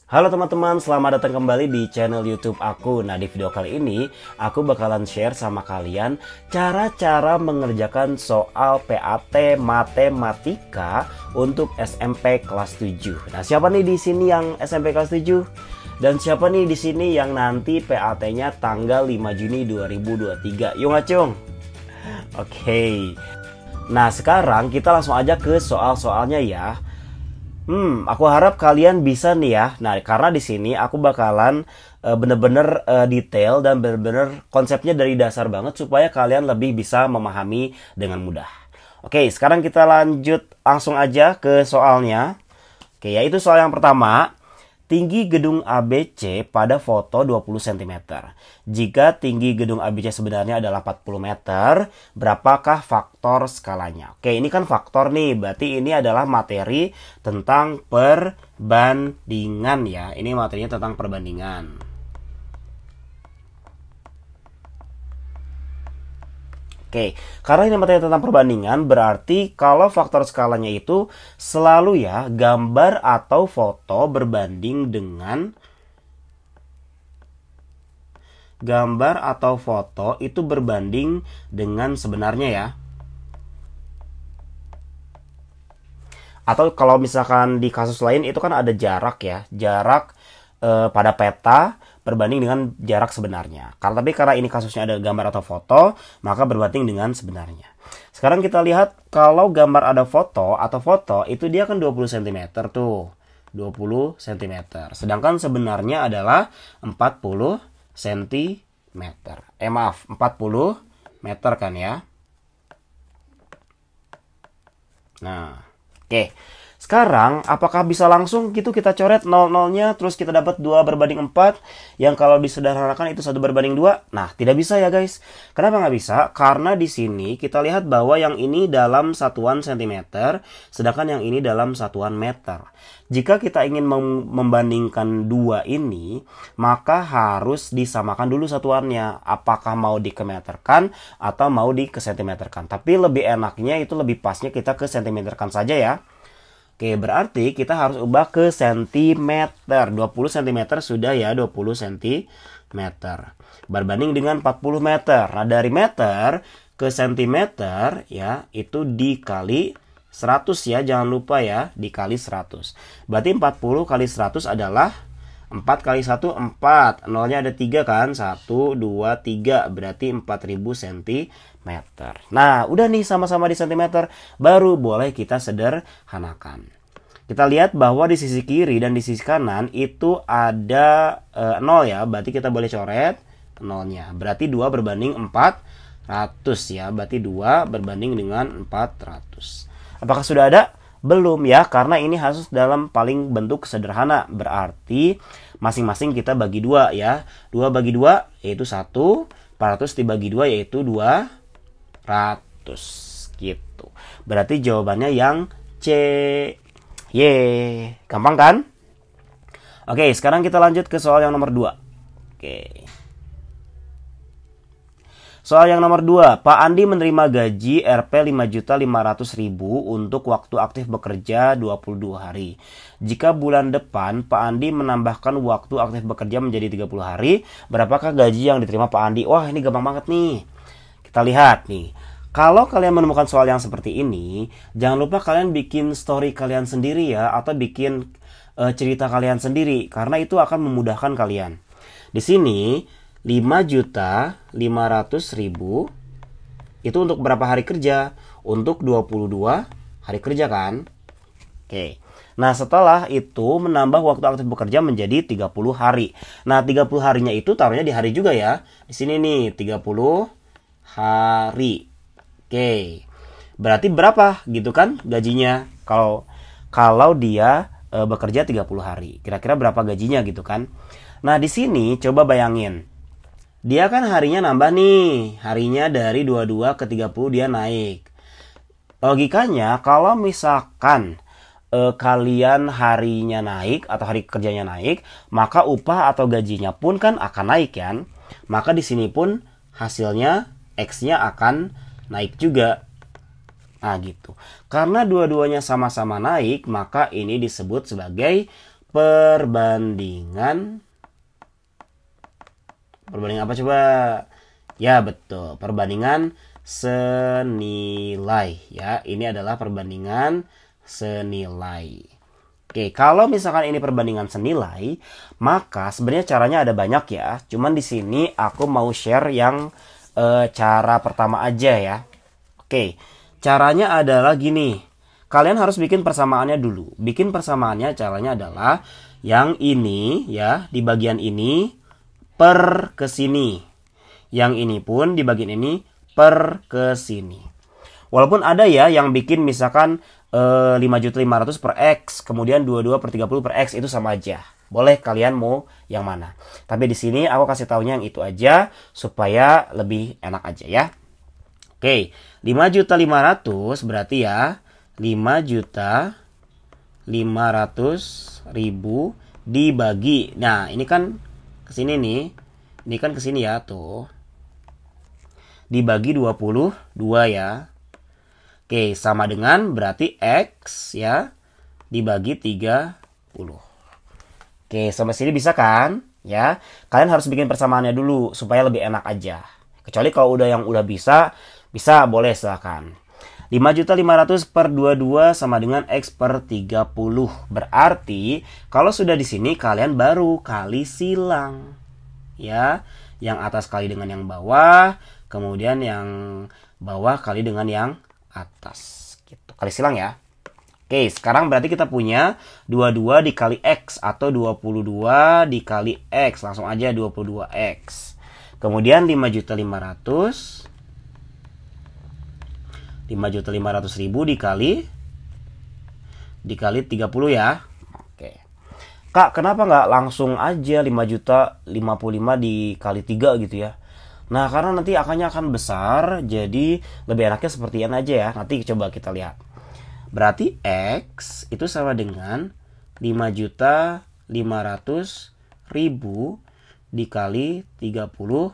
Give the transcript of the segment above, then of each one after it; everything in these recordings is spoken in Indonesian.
Halo teman-teman, selamat datang kembali di channel YouTube aku. Nah, di video kali ini aku bakalan share sama kalian cara-cara mengerjakan soal PAT matematika untuk SMP kelas 7. Nah, siapa nih di sini yang SMP kelas 7? Dan siapa nih di sini yang nanti PAT-nya tanggal 5 Juni 2023? Yuk ngacung. Oke. Nah, sekarang kita langsung aja ke soal-soalnya ya. Aku harap kalian bisa nih ya. Nah, karena di sini aku bakalan bener-bener detail dan bener-bener konsepnya dari dasar banget supaya kalian lebih bisa memahami dengan mudah. Oke, sekarang kita lanjut langsung aja ke soalnya. Oke, yaitu soal yang pertama. Tinggi gedung ABC pada foto 20 cm. Jika tinggi gedung ABC sebenarnya adalah 40 meter, berapakah faktor skalanya? Oke, ini kan faktor nih, berarti ini adalah materi tentang perbandingan ya. Ini materinya tentang perbandingan. Oke, karena ini materi tentang perbandingan, berarti kalau faktor skalanya itu selalu ya gambar atau foto berbanding dengan sebenarnya ya. Atau kalau misalkan di kasus lain itu kan ada jarak ya, jarak pada peta berbanding dengan jarak sebenarnya. Tapi karena ini kasusnya ada gambar atau foto, maka berbanding dengan sebenarnya. Sekarang kita lihat kalau gambar ada foto atau foto itu dia kan 20 cm tuh. 20 cm. Sedangkan sebenarnya adalah 40 cm. Maaf, 40 meter kan ya. Nah, oke. Sekarang, apakah bisa langsung gitu kita coret 0-0-nya, terus kita dapat 2 berbanding 4, yang kalau disederhanakan itu 1 berbanding 2? Nah, tidak bisa ya guys. Kenapa nggak bisa? Karena di sini kita lihat bahwa yang ini dalam satuan cm, sedangkan yang ini dalam satuan meter. Jika kita ingin membandingkan dua ini, maka harus disamakan dulu satuannya. Apakah mau dikemeterkan atau mau dikesentimeterkan. Tapi lebih enaknya itu lebih pasnya kita ke sentimeterkan saja ya. Oke, berarti kita harus ubah ke cm. 20 cm sudah ya, 20 cm. Berbanding dengan 40 meter. Nah, dari meter ke centimeter ya, itu dikali 100 ya, jangan lupa ya, dikali 100. Berarti 40 kali 100 adalah 4 kali 1, 4. Nolnya ada 3 kan? 1, 2, 3. Berarti 4000 cm. Nah, udah nih sama-sama di cm. Baru boleh kita sederhanakan. Kita lihat bahwa di sisi kiri dan di sisi kanan itu ada 0 ya. Berarti kita boleh coret nolnya. Berarti 2 berbanding 400 ya. Berarti 2 berbanding dengan 400. Apakah sudah ada? Belum ya, karena ini harus dalam paling bentuk sederhana. Berarti masing-masing kita bagi 2 ya. 2 bagi 2 yaitu 1. 400 dibagi 2 yaitu 200 gitu. Berarti jawabannya yang C. Ye, gampang kan? Oke, sekarang kita lanjut ke soal yang nomor 2. Oke. Soal yang nomor 2, Pak Andi menerima gaji Rp 5.500.000 untuk waktu aktif bekerja 22 hari. Jika bulan depan Pak Andi menambahkan waktu aktif bekerja menjadi 30 hari, berapakah gaji yang diterima Pak Andi? Wah, ini gampang banget nih. Kita lihat nih. Kalau kalian menemukan soal yang seperti ini, jangan lupa kalian bikin story kalian sendiri ya, atau bikin cerita kalian sendiri, karena itu akan memudahkan kalian. Di sini 5.500.000 itu untuk berapa hari kerja? Untuk 22 hari kerja kan? Oke. Nah, setelah itu menambah waktu aktif bekerja menjadi 30 hari. Nah, 30 harinya itu taruhnya di hari juga ya. Di sini nih 30 hari. Oke. Berarti berapa gitu kan gajinya kalau dia bekerja 30 hari. Kira-kira berapa gajinya gitu kan? Nah, di sini coba bayangin. Dia kan harinya nambah nih. Harinya dari 22 ke 30 dia naik. Logikanya kalau misalkan kalian harinya naik atau hari kerjanya naik, maka upah atau gajinya pun kan akan naik kan? Maka di sini pun hasilnya X-nya akan naik juga. Nah gitu. Karena dua-duanya sama-sama naik, maka ini disebut sebagai perbandingan apa coba? Ya betul, perbandingan senilai ya. Ini adalah perbandingan senilai. Oke, kalau misalkan ini perbandingan senilai, maka sebenarnya caranya ada banyak ya. Cuman di sini aku mau share yang cara pertama aja ya. Oke, caranya adalah gini. Kalian harus bikin persamaannya dulu. Bikin persamaannya caranya adalah yang ini ya, di bagian ini per ke sini. Yang ini pun di bagian ini per ke sini. Walaupun ada ya yang bikin misalkan 5.500.000 per X, kemudian 22 per 30 per X, itu sama aja. Boleh kalian mau yang mana. Tapi di sini aku kasih taunya yang itu aja supaya lebih enak aja ya. Oke, 5.500.000 berarti ya 5.500.000 dibagi. Nah, ini kan ke sini nih. Ini kan ke sini ya, tuh. Dibagi 22 ya. Oke, sama dengan berarti X ya dibagi 30. Oke, sampai sini bisa kan? Ya, kalian harus bikin persamaannya dulu supaya lebih enak aja. Kecuali kalau yang udah bisa boleh silakan. 5.500.000 per 22 sama dengan X per 30. Berarti kalau sudah di sini kalian baru kali silang. Ya, yang atas kali dengan yang bawah, kemudian yang bawah kali dengan yang atas gitu. Kali silang ya. Oke, sekarang berarti kita punya 22 dikali X atau 22 dikali X. Langsung aja 22X. Kemudian 5.500.000 dikali 30 ya. Kak, kenapa nggak langsung aja 5.055 dikali 3 gitu ya? Nah, karena nanti angkanya akan besar, jadi lebih enaknya sepertian aja ya. Nanti coba kita lihat. Berarti X itu sama dengan 5.500.000 dikali 30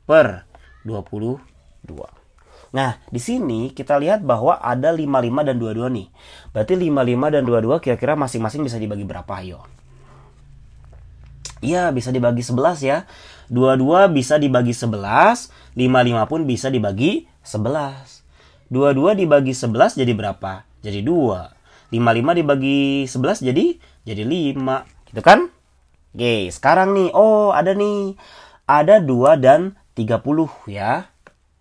per 22. Nah, di sini kita lihat bahwa ada 55 dan 22 nih. Berarti 55 dan 22 kira-kira masing-masing bisa dibagi berapa, ayo? Iya, bisa dibagi 11 ya. 22 bisa dibagi 11, 55 pun bisa dibagi 11. 22 dibagi 11 jadi berapa? Jadi 2. 55 dibagi 11 jadi 5. Gitu kan? Oke, sekarang nih, ada nih. Ada 2 dan 30 ya.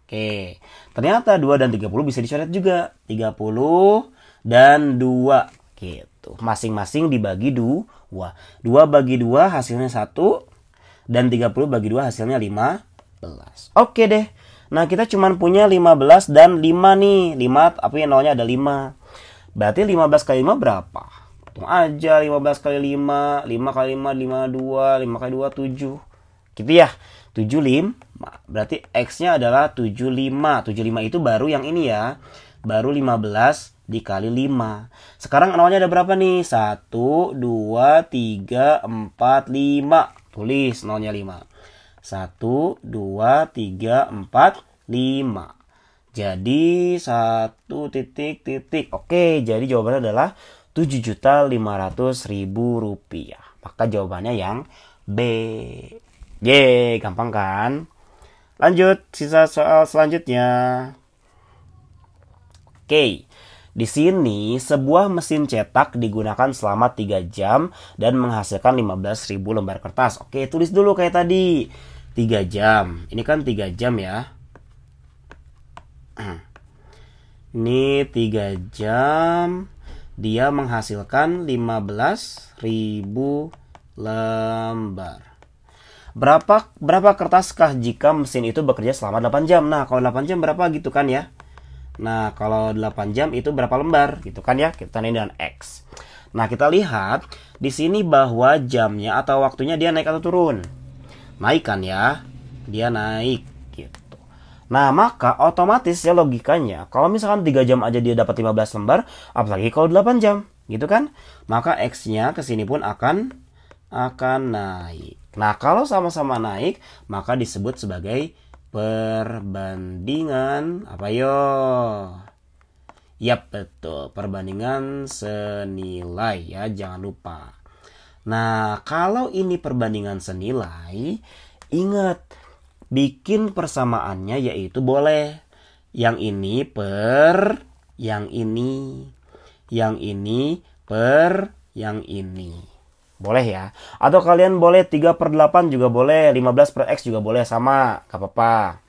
Oke, ternyata 2 dan 30 bisa dicoret juga. 30 dan 2 gitu. Masing-masing dibagi 2. 2 bagi 2 hasilnya 1. Dan 30 bagi 2 hasilnya 15. Oke deh. Nah, kita cuma punya 15 dan 5 nih. 5 tapi nolnya ada 5. Berarti 15 kali 5 berapa? Hitung aja 15 kali 5. 5 kali 5, 52. 5 kali 2, 7. Gitu ya. 75. Berarti X-nya adalah 75. 75 itu baru yang ini ya. Baru 15 dikali 5. Sekarang nolnya ada berapa nih? 1, 2, 3, 4, 5. Tulis nolnya 5. 1, 2, 3, 4, 5. Jadi 1 titik. Oke, jadi jawabannya adalah 7.500.000 rupiah. Maka jawabannya yang B. Yeay, gampang kan? Lanjut, sisa soal selanjutnya. Oke. Di sini sebuah mesin cetak digunakan selama 3 jam dan menghasilkan 15.000 lembar kertas. Oke, tulis dulu kayak tadi. 3 jam. Ini kan 3 jam ya. Ini 3 jam. Dia menghasilkan 15.000 lembar. Berapa kertaskah jika mesin itu bekerja selama 8 jam? Nah, kalau 8 jam berapa gitu kan ya? Nah, kalau 8 jam itu berapa lembar gitu kan ya? Kita tandain dengan X. Nah, kita lihat di sini bahwa jamnya atau waktunya dia naik atau turun. Naik kan ya? Dia naik gitu. Nah, maka otomatis ya logikanya kalau misalkan 3 jam aja dia dapat 15 lembar, apalagi kalau 8 jam, gitu kan? Maka X-nya ke sini pun akan naik. Nah, kalau sama-sama naik, maka disebut sebagai perbandingan apa yo? Yap, betul. Perbandingan senilai ya, jangan lupa. Nah, kalau ini perbandingan senilai, ingat, bikin persamaannya yaitu boleh yang ini per yang ini per yang ini. Boleh ya. Atau kalian boleh 3/8 juga boleh, 15/x juga boleh, sama, gak apa-apa.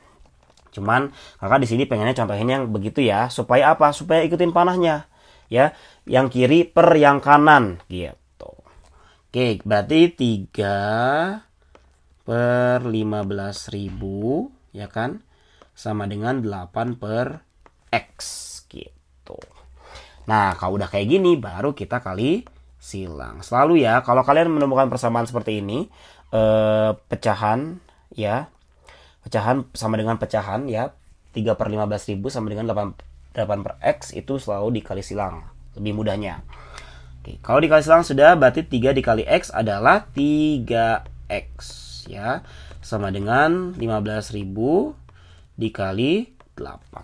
Cuman kakak di sini pengennya contohin yang begitu ya, supaya apa? Supaya ikutin panahnya. Ya, yang kiri per yang kanan gitu. Oke, berarti 3/15.000 ya kan? Sama dengan 8/x gitu. Nah, kalau udah kayak gini baru kita kali silang. Selalu ya, kalau kalian menemukan persamaan seperti ini, pecahan ya. Pecahan sama dengan pecahan ya. 3/15.000 sama dengan 8/x itu selalu dikali silang. Lebih mudahnya. Oke, kalau dikali silang sudah, berarti 3 dikali x adalah 3x ya. Sama dengan 15.000 dikali 8.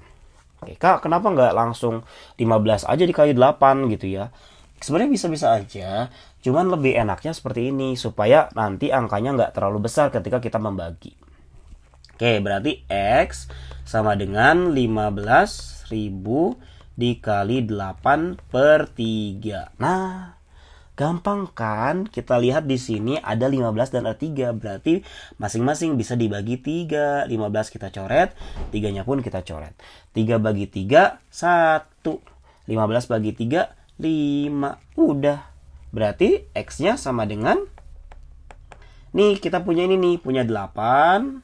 Oke, Kak, kenapa nggak langsung 15 aja dikali 8 gitu ya? Sebenarnya bisa-bisa aja, cuman lebih enaknya seperti ini supaya nanti angkanya nggak terlalu besar ketika kita membagi. Oke, berarti x sama dengan 15.000 dikali 8/3. Nah, gampang kan? Kita lihat di sini ada 15 dan ada 3. Berarti masing-masing bisa dibagi 3. 15 kita coret, 3-nya pun kita coret. 3 bagi 3, 1. 15 bagi 3, 5. Udah. Berarti X-nya sama dengan, nih kita punya ini nih, punya 8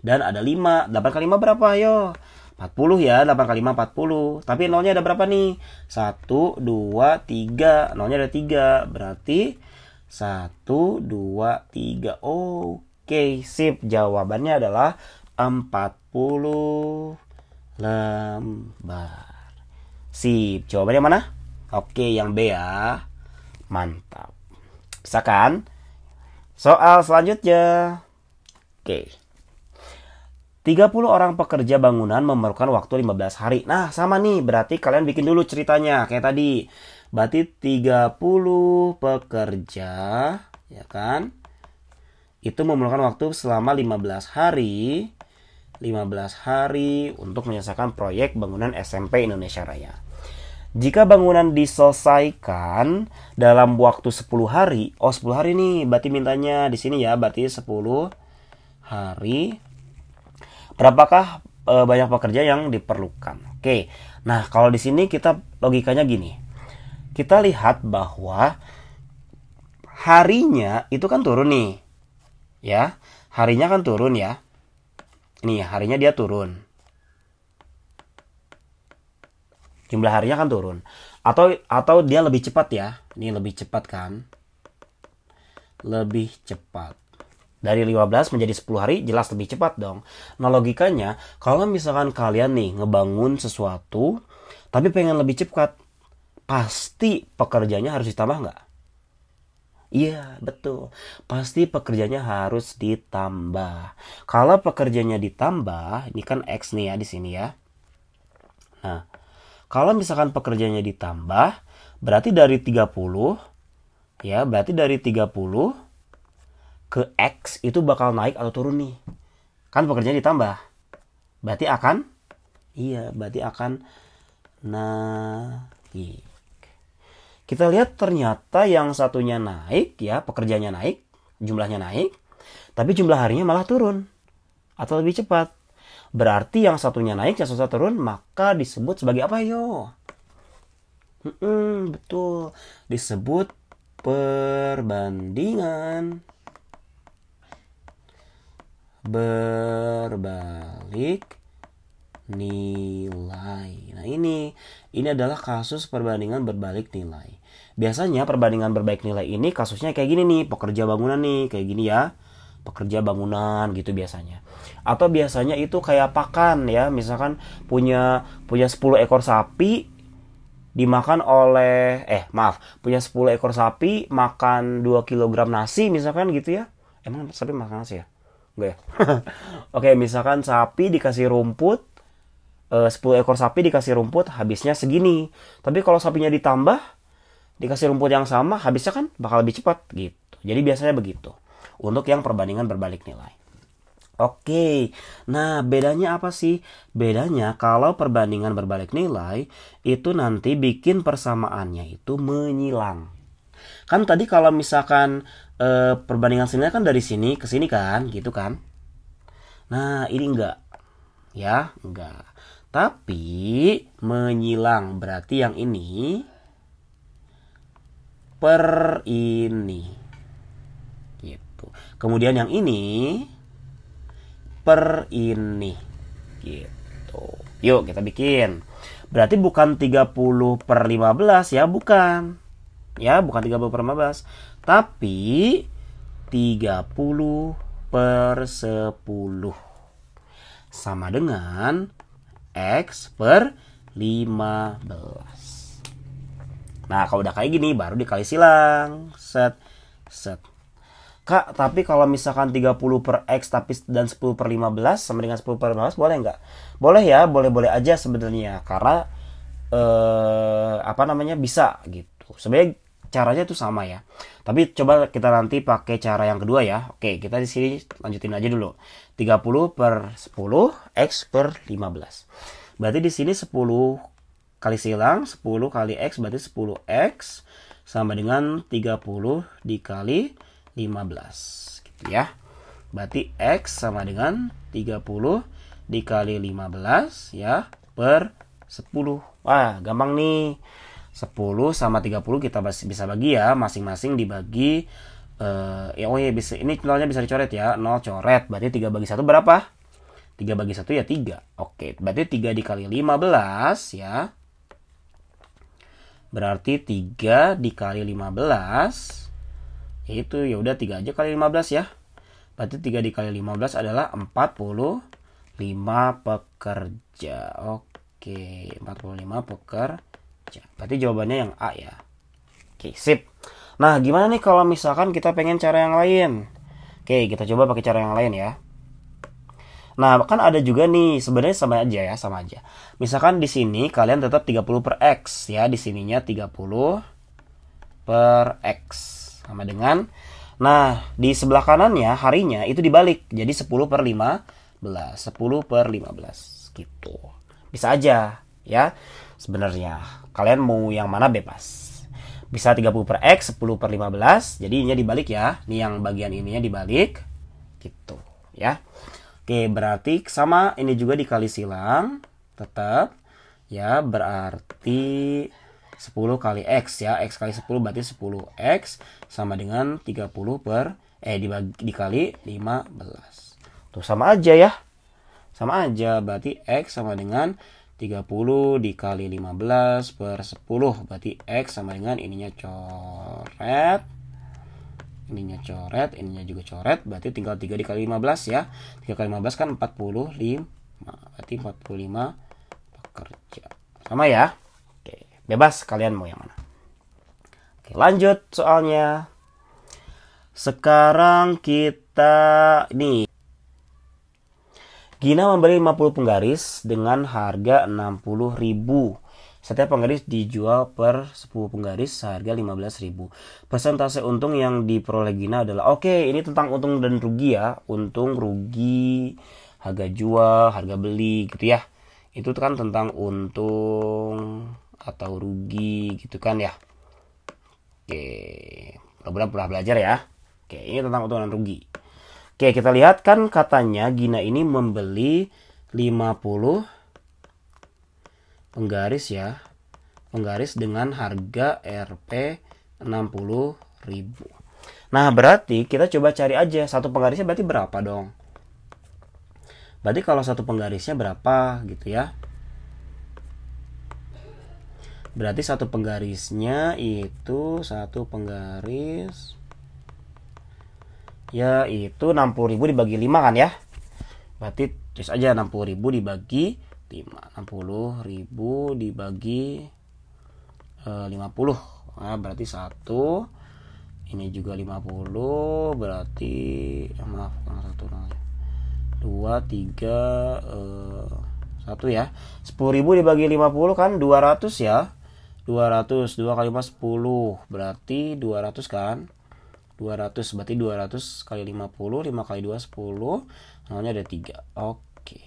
dan ada 5. 8 kali 5 berapa? Ayo. 40 ya, 8 kali 5 40. Tapi nolnya ada berapa nih? 1, 2, 3. Nolnya ada 3. Berarti 1, 2, 3. Oke, sip. Jawabannya adalah 40 lembar. Sip. Jawabannya mana? Oke, yang B ya. Mantap. Bisa kan? Soal selanjutnya. Oke. 30 orang pekerja bangunan memerlukan waktu 15 hari. Nah, sama nih. Berarti kalian bikin dulu ceritanya. Kayak tadi. Berarti 30 pekerja. Ya kan? Itu memerlukan waktu selama 15 hari. 15 hari untuk menyelesaikan proyek bangunan SMP Indonesia Raya. Jika bangunan diselesaikan dalam waktu 10 hari. Oh, 10 hari nih. Berarti mintanya di sini ya. Berarti 10 hari. Berapakah banyak pekerja yang diperlukan? Oke. Nah, kalau di sini kita logikanya gini. Kita lihat bahwa harinya itu kan turun nih. Ya, harinya kan turun ya. Ini harinya dia turun. Jumlah harinya kan turun. Atau dia lebih cepat ya. Ini lebih cepat kan? Lebih cepat. Dari 15 menjadi 10 hari jelas lebih cepat dong. Nah, logikanya kalau misalkan kalian nih ngebangun sesuatu tapi pengen lebih cepat, pasti pekerjanya harus ditambah nggak? Iya, betul. Pasti pekerjanya harus ditambah. Kalau pekerjanya ditambah, ini kan X nih ya di sini ya. Nah, kalau misalkan pekerjanya ditambah, berarti dari 30 ya, berarti dari 30 ke X itu bakal naik atau turun nih. Kan pekerjaan ditambah. Berarti akan? Iya, berarti akan naik. Kita lihat ternyata yang satunya naik ya, pekerjaannya naik, jumlahnya naik. Tapi jumlah harinya malah turun. Atau lebih cepat. Berarti yang satunya naik, yang satunya turun, maka disebut sebagai apa yo? Betul. Disebut perbandingan berbalik nilai. Nah, ini adalah kasus perbandingan berbalik nilai. Biasanya perbandingan berbalik nilai ini kasusnya kayak gini nih, pekerja bangunan nih, kayak gini ya. Pekerja bangunan gitu biasanya. Atau biasanya itu kayak pakan ya, misalkan punya 10 ekor sapi dimakan oleh punya 10 ekor sapi makan 2 kilogram nasi misalkan gitu ya. Emang sapi makan nasi ya? Enggak ya? Oke, misalkan sapi dikasih rumput, 10 ekor sapi dikasih rumput habisnya segini. Tapi kalau sapinya ditambah, dikasih rumput yang sama, habisnya kan bakal lebih cepat gitu. Jadi biasanya begitu untuk yang perbandingan berbalik nilai. Oke, nah bedanya apa sih? Bedanya kalau perbandingan berbalik nilai itu nanti bikin persamaannya itu menyilang. Kan tadi kalau misalkan perbandingan sini kan dari sini ke sini kan, gitu kan? Nah ini enggak, ya enggak. Tapi menyilang berarti yang ini per ini, gitu. Kemudian yang ini per ini, gitu. Yuk kita bikin. Berarti bukan 30 per 15 ya, bukan. Ya, bukan 30 per 15. Tapi 30 per 10. Sama dengan X per 15. Nah, kalau udah kayak gini baru dikali silang. Set. Kak, tapi kalau misalkan 30 per X dan 10 per 15 sama dengan 10 per 15 boleh nggak? Boleh ya, boleh-boleh aja sebenarnya. Karena bisa gitu. Sebenarnya caranya itu sama ya. Tapi coba kita nanti pakai cara yang kedua ya. Oke, kita di sini lanjutin aja dulu. 30 per 10 X per 15. Berarti di sini 10 kali silang, 10 kali X berarti 10X sama dengan 30 dikali 15 gitu ya. Berarti X sama dengan 30 dikali 15 ya per 10. Wah, gampang nih. 10 sama 30 kita bisa bagi ya, masing-masing dibagi bisa, ini nolnya bisa dicoret ya, 0 coret, berarti 3 bagi 1 berapa? 3 bagi 1 ya 3. Oke, berarti 3 dikali 15 ya. Berarti 3 dikali 15 itu ya udah 3 aja kali 15 ya. Berarti 3 dikali 15 adalah 45 pekerja. Oke, 45 pekerja. Berarti jawabannya yang A ya. Oke, sip. Nah, gimana nih kalau misalkan kita pengen cara yang lain? Oke, kita coba pakai cara yang lain ya. Nah, kan ada juga nih, sebenarnya sama aja. Misalkan di sini kalian tetap 30 per X ya, di sininya 30 per X sama dengan, nah di sebelah kanannya harinya itu dibalik, jadi 10 per 15, 10 per 15 gitu. Bisa aja ya, sebenarnya kalian mau yang mana bebas. Bisa 30 per X, 10 per 15, jadi ininya dibalik ya, ini yang bagian ininya dibalik gitu ya. Oke, berarti sama ini juga dikali silang tetap ya, berarti 10 kali X ya, X kali 10 berarti 10X sama dengan 30 per dikali 15. Tuh sama aja ya, sama aja, berarti X sama dengan 30 dikali 15 per 10, berarti X sama dengan ininya coret, ininya coret, ininya juga coret, berarti tinggal 3 dikali 15 ya. 3 kali 15 kan 45, berarti 45 pekerja. Sama ya. Oke, bebas kalian mau yang mana. Oke, lanjut soalnya. Sekarang kita nih, Gina membeli 50 penggaris dengan harga 60.000. Setiap penggaris dijual per 10 penggaris seharga 15.000. Persentase untung yang diperoleh Gina adalah, oke, ini tentang untung dan rugi ya. Untung, rugi, harga jual, harga beli gitu ya. Itu kan tentang untung atau rugi gitu kan ya. Oke, mudah-mudahan pernah belajar ya. Oke, ini tentang untung dan rugi. Oke, kita lihat kan katanya Gina ini membeli 50 penggaris ya. Penggaris dengan harga Rp 60.000. Nah, berarti kita coba cari aja satu penggarisnya berarti berapa dong? Berarti kalau satu penggarisnya berapa gitu ya. Berarti satu penggarisnya itu satu penggaris ya itu 60.000 dibagi 5 kan ya. Berarti tulis aja 60.000 dibagi 5. 60.000 dibagi 50. Nah, berarti 1. Ini juga 50, berarti maaf, 1 2 3 1 ya. 10.000 dibagi 50 kan 200 ya. 200, 2 kali 5 10, berarti 200 kan? 200, berarti 200 kali 50, 5 kali 2 10, nolnya ada 3. Oke.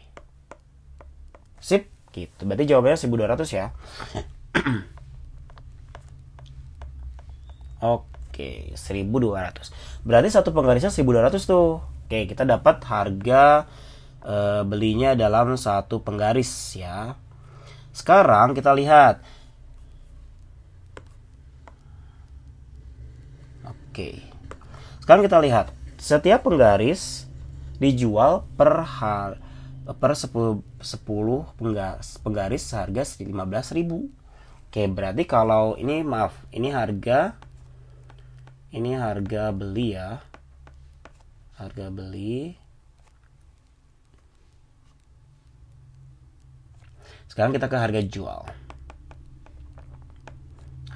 Sip, gitu. Berarti jawabannya 1200 ya. Oke, 1200. Berarti satu penggarisnya 1200 tuh. Oke, kita dapat harga belinya dalam satu penggaris ya. Sekarang kita lihat. Oke. Sekarang kita lihat. Setiap penggaris dijual per 10 penggaris seharga 15.000. Oke, berarti kalau ini maaf, ini harga beli ya. Harga beli. Sekarang kita ke harga jual.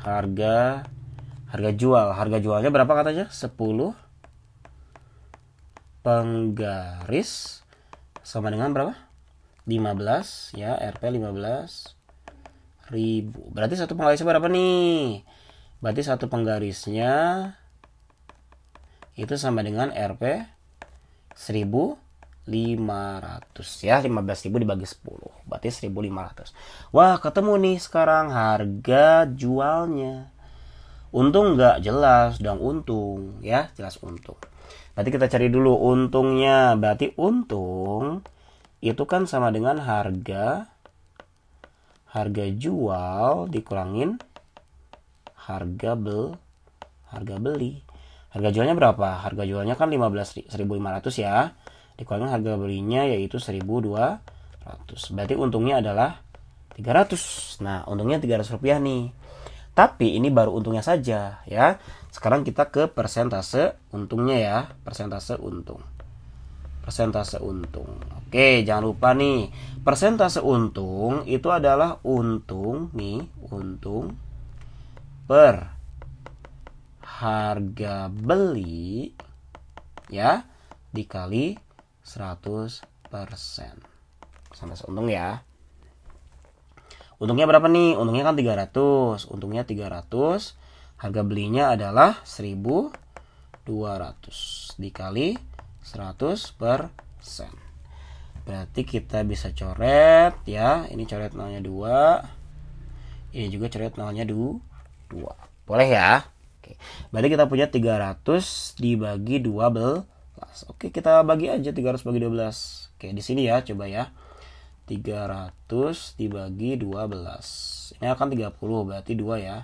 Harga jual. Harga jualnya berapa katanya? 10 penggaris sama dengan berapa? 15 ya, Rp 15.000. Berarti satu penggarisnya berapa nih? Berarti satu penggarisnya itu sama dengan Rp 1.500 ya, 15.000 dibagi 10 berarti 1.500. Wah, ketemu nih sekarang harga jualnya. Untung nggak? Jelas dong untung ya, jelas untung. Berarti kita cari dulu untungnya. Berarti untung itu kan sama dengan harga jual dikurangin harga beli. Harga jualnya berapa? Harga jualnya kan 1.500 ya. Dikurangin harga belinya yaitu 1.200. Berarti untungnya adalah 300. Nah, untungnya 300 rupiah nih. Tapi ini baru untungnya saja ya. Sekarang kita ke persentase untungnya ya. Persentase untung. Oke, jangan lupa nih. Persentase untung itu adalah untung per harga beli ya dikali 100%. Persentase untung ya. Untungnya berapa nih? Untungnya kan 300. Untungnya 300. Harga belinya adalah 1.200 dikali 100%. Berarti kita bisa coret ya. Ini coret nolnya 2. Ini juga coret nolnya 2. Boleh ya? Oke. Berarti kita punya 300 dibagi 12. Oke, kita bagi aja 300 bagi 12. Oke, di sini ya, coba ya. 300 dibagi 12. Ini akan 30, berarti 2 ya.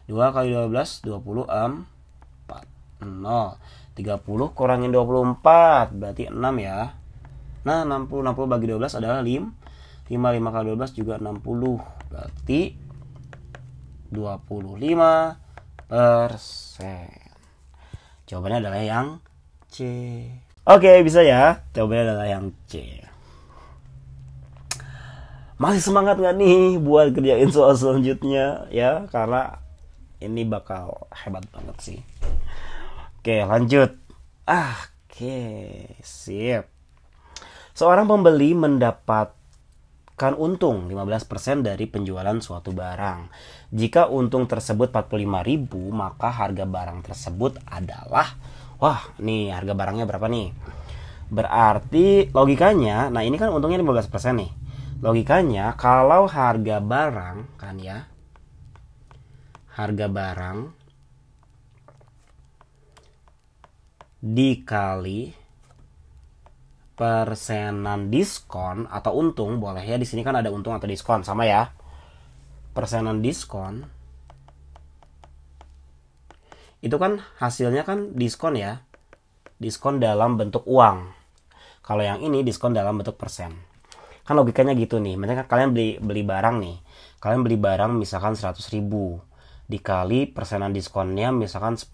2 kali 12, 24. 0. 30 kurangin 24, berarti 6 ya. Nah, 60 bagi 12 adalah 5. 5 kali 12 juga 60. Berarti 25%. Jawabannya adalah yang C. Oke, bisa ya. Jawabannya adalah yang C. Masih semangat gak nih buat kerjain soal selanjutnya ya? Karena ini bakal hebat banget sih. Oke, lanjut. Oke, sip. Seorang pembeli mendapatkan untung 15% dari penjualan suatu barang. Jika untung tersebut 45.000, maka harga barang tersebut adalah, wah, nih harga barangnya berapa nih? Berarti logikanya, nah ini kan untungnya 15% nih. Logikanya kalau harga barang kan ya, harga barang dikali persenan diskon atau untung, boleh ya, di sini kan ada untung atau diskon sama ya. Persenan diskon itu kan hasilnya kan diskon ya. Diskon dalam bentuk uang. Kalau yang ini diskon dalam bentuk persen. Kan logikanya gitu nih. Misalkan kalian beli barang nih. Kalian beli barang misalkan 100.000 dikali persenan diskonnya misalkan 10%.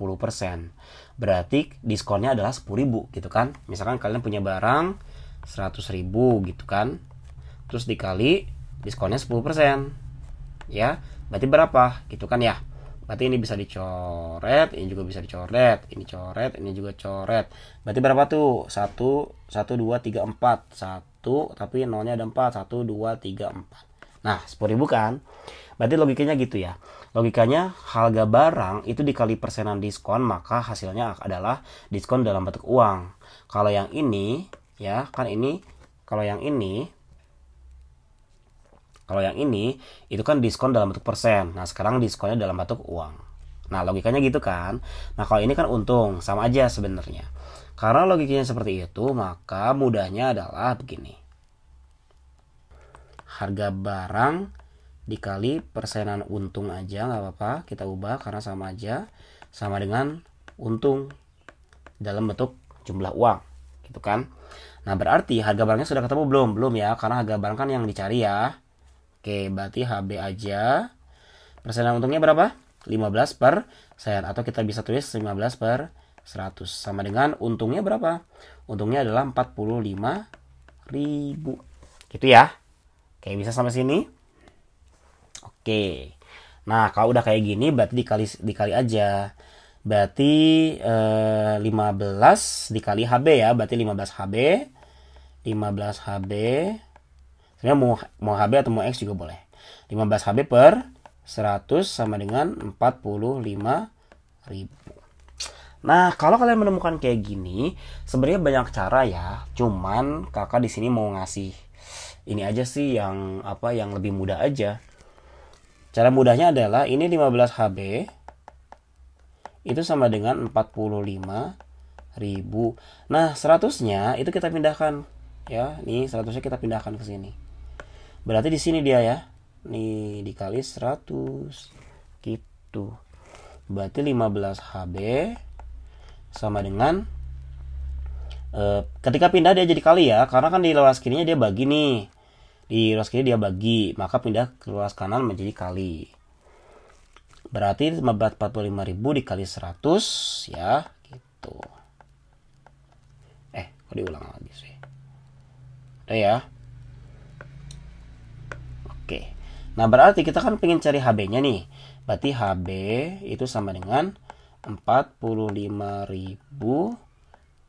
Berarti diskonnya adalah 10.000 gitu kan. Misalkan kalian punya barang 100.000 gitu kan. Terus dikali diskonnya 10%. Ya, berarti berapa? Gitu kan ya. Berarti ini bisa dicoret, ini juga bisa dicoret, ini coret, ini juga coret. Berarti berapa tuh? 1, 2, 3, 4. 1, tapi nolnya ada 4. 1, 2, 3, 4. Nah, 10.000 kan? Berarti logikanya gitu ya. Logikanya harga barang itu dikali persenan diskon, maka hasilnya adalah diskon dalam bentuk uang. Kalau yang ini, ya kan ini, kalau yang ini itu kan diskon dalam bentuk persen. Nah, sekarang diskonnya dalam bentuk uang. Nah, logikanya gitu kan. Nah, kalau ini kan untung, sama aja sebenarnya. Karena logikanya seperti itu, maka mudahnya adalah begini. Harga barang dikali persenan untung aja, nggak apa-apa, kita ubah karena sama aja, sama dengan untung dalam bentuk jumlah uang, gitu kan. Nah, berarti harga barangnya sudah ketemu belum ya, karena harga barang kan yang dicari ya. Oke, berarti HB aja, persenan untungnya berapa? 15%, atau kita bisa tulis 15/100, sama dengan untungnya berapa? Untungnya adalah 45.000, gitu ya. Oke, bisa sampai sini. Oke. Nah, kalau udah kayak gini berarti dikali aja. Berarti 15 dikali HB ya, berarti 15 HB. 15 HB. Sebenarnya mau HB atau mau X juga boleh. 15 HB per 100 sama dengan 45.000. Nah, kalau kalian menemukan kayak gini, sebenarnya banyak cara ya. Cuman kakak di sini mau ngasih ini aja sih yang lebih mudah aja. Cara mudahnya adalah ini 15 HB itu sama dengan 45.000. Nah, 100-nya itu kita pindahkan ya. Nih 100-nya kita pindahkan ke sini. Berarti di sini dia ya. Nih dikali 100 gitu. Berarti 15 HB sama dengan ketika pindah dia jadi kali ya, karena kan di luas kirinya dia bagi nih. Di luas kiri dia bagi, maka pindah ke luas kanan menjadi kali. Berarti 45.000 dikali 100 ya, gitu. Kok diulang lagi sih? Udah ya. Oke. Nah, berarti kita kan pengen cari HB-nya nih. Berarti HB itu sama dengan 45.000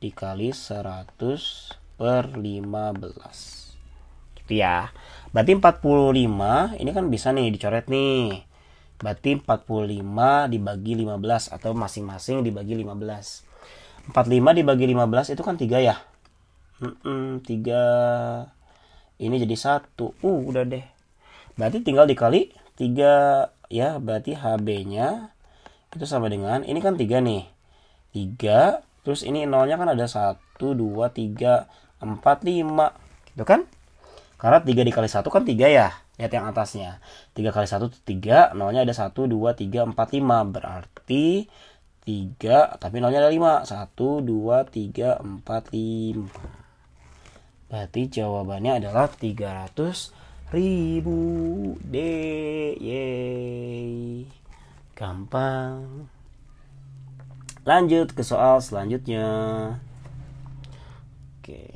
dikali 100/15. Ya, berarti 45 ini kan bisa nih dicoret nih. Berarti 45 dibagi 15 atau masing-masing dibagi 15. 45 dibagi 15 itu kan 3 ya. 3 ini jadi 1. Udah deh. Berarti tinggal dikali 3 ya, berarti HB-nya itu sama dengan ini kan 3 nih. 3 terus ini nolnya kan ada 1 2 3 4 5. Gitu kan? Karena 3 dikali 1 kan 3 ya. Lihat yang atasnya. 3 kali 1 itu 3. Nolnya ada 1, 2, 3, 4, 5. Berarti 3. Tapi nolnya ada 5. 1, 2, 3, 4, 5. Berarti jawabannya adalah 300.000. Yeay. Gampang. Lanjut ke soal selanjutnya. Oke.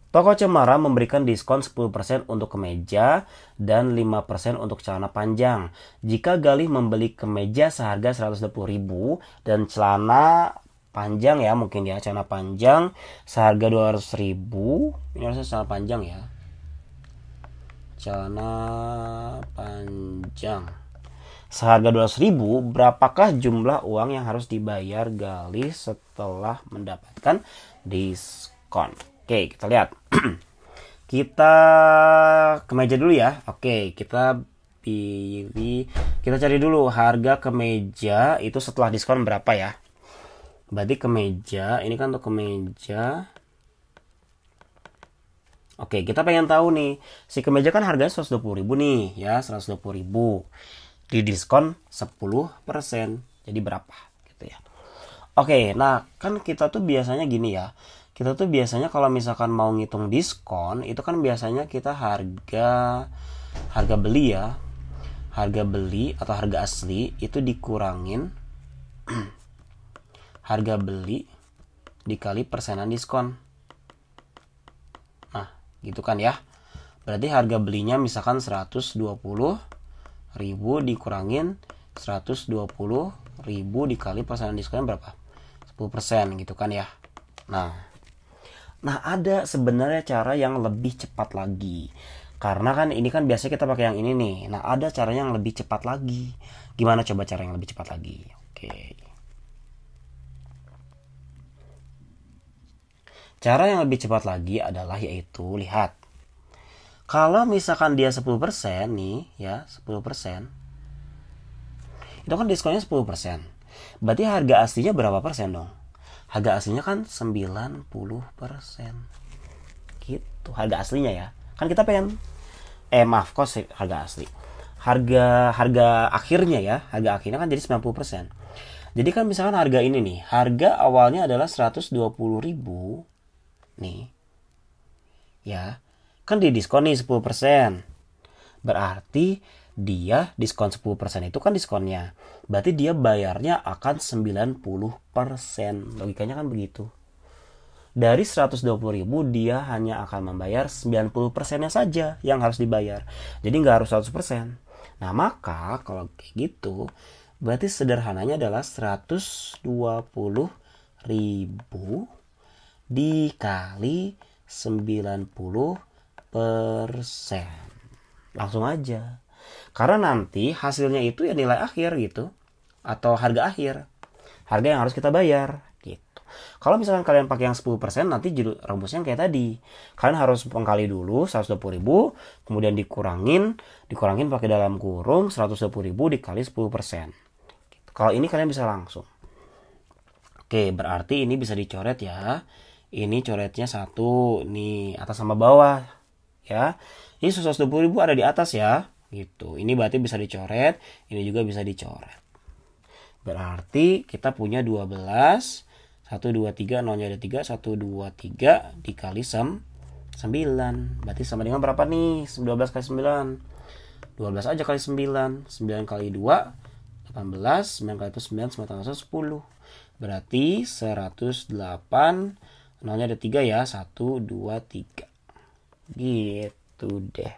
Toko Cemara memberikan diskon 10% untuk kemeja dan 5% untuk celana panjang. Jika Galih membeli kemeja seharga 120.000 dan celana panjang ya, mungkin ya, celana panjang seharga 200.000. Ini harusnya celana panjang ya. Celana panjang seharga 200.000, berapakah jumlah uang yang harus dibayar Galih setelah mendapatkan diskon? Oke, kita lihat. Kita kemeja dulu ya. Oke, kita cari dulu harga kemeja itu setelah diskon berapa ya. Berarti kemeja, ini kan untuk kemeja. Oke, kita pengen tahu nih. Si kemeja kan harganya 120.000 nih ya, 120.000. Di diskon 10%. Jadi berapa gitu ya. Oke, nah kan kita tuh biasanya gini ya. Kita tuh biasanya kalau misalkan mau ngitung diskon, itu kan biasanya kita harga beli ya. Harga beli atau harga asli itu dikurangin harga beli dikali persenan diskon. Nah, gitu kan ya. Berarti harga belinya misalkan 120.000 dikurangin 120.000 dikali persenan diskonnya berapa? 10% gitu kan ya. Nah, ada sebenarnya cara yang lebih cepat lagi. Karena kan ini kan biasanya kita pakai yang ini nih. Nah, ada caranya yang lebih cepat lagi. Gimana coba cara yang lebih cepat lagi? Oke. Cara yang lebih cepat lagi adalah yaitu lihat. Kalau misalkan dia 10% nih ya, 10%. Itu kan diskonnya 10%. Berarti harga aslinya berapa persen dong? Harga aslinya kan 90%. Gitu, harga aslinya ya. Kan kita pengen maaf, kok harga asli. Harga akhirnya ya, harga akhirnya kan jadi 90%. Jadi kan misalkan harga ini nih, harga awalnya adalah 120.000 nih. Ya. Kan di diskon nih 10%. Berarti dia diskon 10% itu kan diskonnya. Berarti dia bayarnya akan 90%. Logikanya kan begitu. Dari 120.000 dia hanya akan membayar 90%-nya saja yang harus dibayar. Jadi nggak harus 100%. Nah, maka kalau kayak gitu, berarti sederhananya adalah 120.000 dikali 90%. Langsung aja. Karena nanti hasilnya itu ya nilai akhir gitu. Atau harga akhir. Harga yang harus kita bayar gitu. Kalau misalkan kalian pakai yang 10%, nanti rumusnya kayak tadi. Kalian harus mengkali dulu 120.000, kemudian dikurangin pakai dalam kurung 120.000 dikali 10%. Gitu. Kalau ini kalian bisa langsung. Oke, berarti ini bisa dicoret ya. Ini coretnya 1, nih atas sama bawah ya. Ini 120.000 ada di atas ya. Gitu. Ini berarti bisa dicoret, ini juga bisa dicoret. Berarti kita punya 12, 1, 2, 3, nolnya ada 3, 1, 2, 3 dikali 9. Berarti sama dengan berapa nih? 12 kali 9. 12 aja kali 9. 9 kali 2, 18. 9 kali 9, 9 10. Berarti 108. Nolnya ada 3 ya. 1, 2, 3. Gitu deh.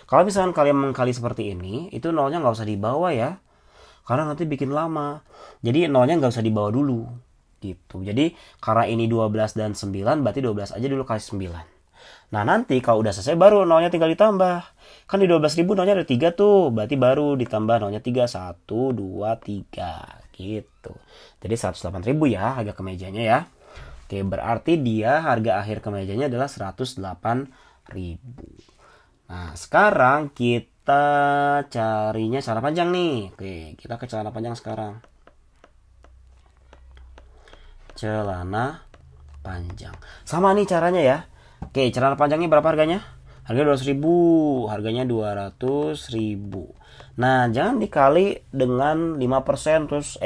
Kalau misalkan kalian mengkali seperti ini, itu nolnya nggak usah dibawa ya. Karena nanti bikin lama. Jadi nolnya nggak usah dibawa dulu. Gitu. Jadi karena ini 12 dan 9, berarti 12 aja dulu kali 9. Nah, nanti kalau udah selesai baru nolnya tinggal ditambah. Kan di 12.000 nolnya ada 3 tuh. Berarti baru ditambah nolnya 3. 1, 2, 3. Gitu. Jadi 108.000 ya harga kemejanya ya. Oke, berarti dia harga akhir kemejanya adalah 108.000. Nah, sekarang kita carinya celana panjang nih. Oke, kita ke celana panjang sekarang. Celana panjang. Sama nih caranya ya. Oke, celana panjangnya berapa harganya? Harganya 200.000. Harganya 200.000. Nah, jangan dikali dengan 5% terus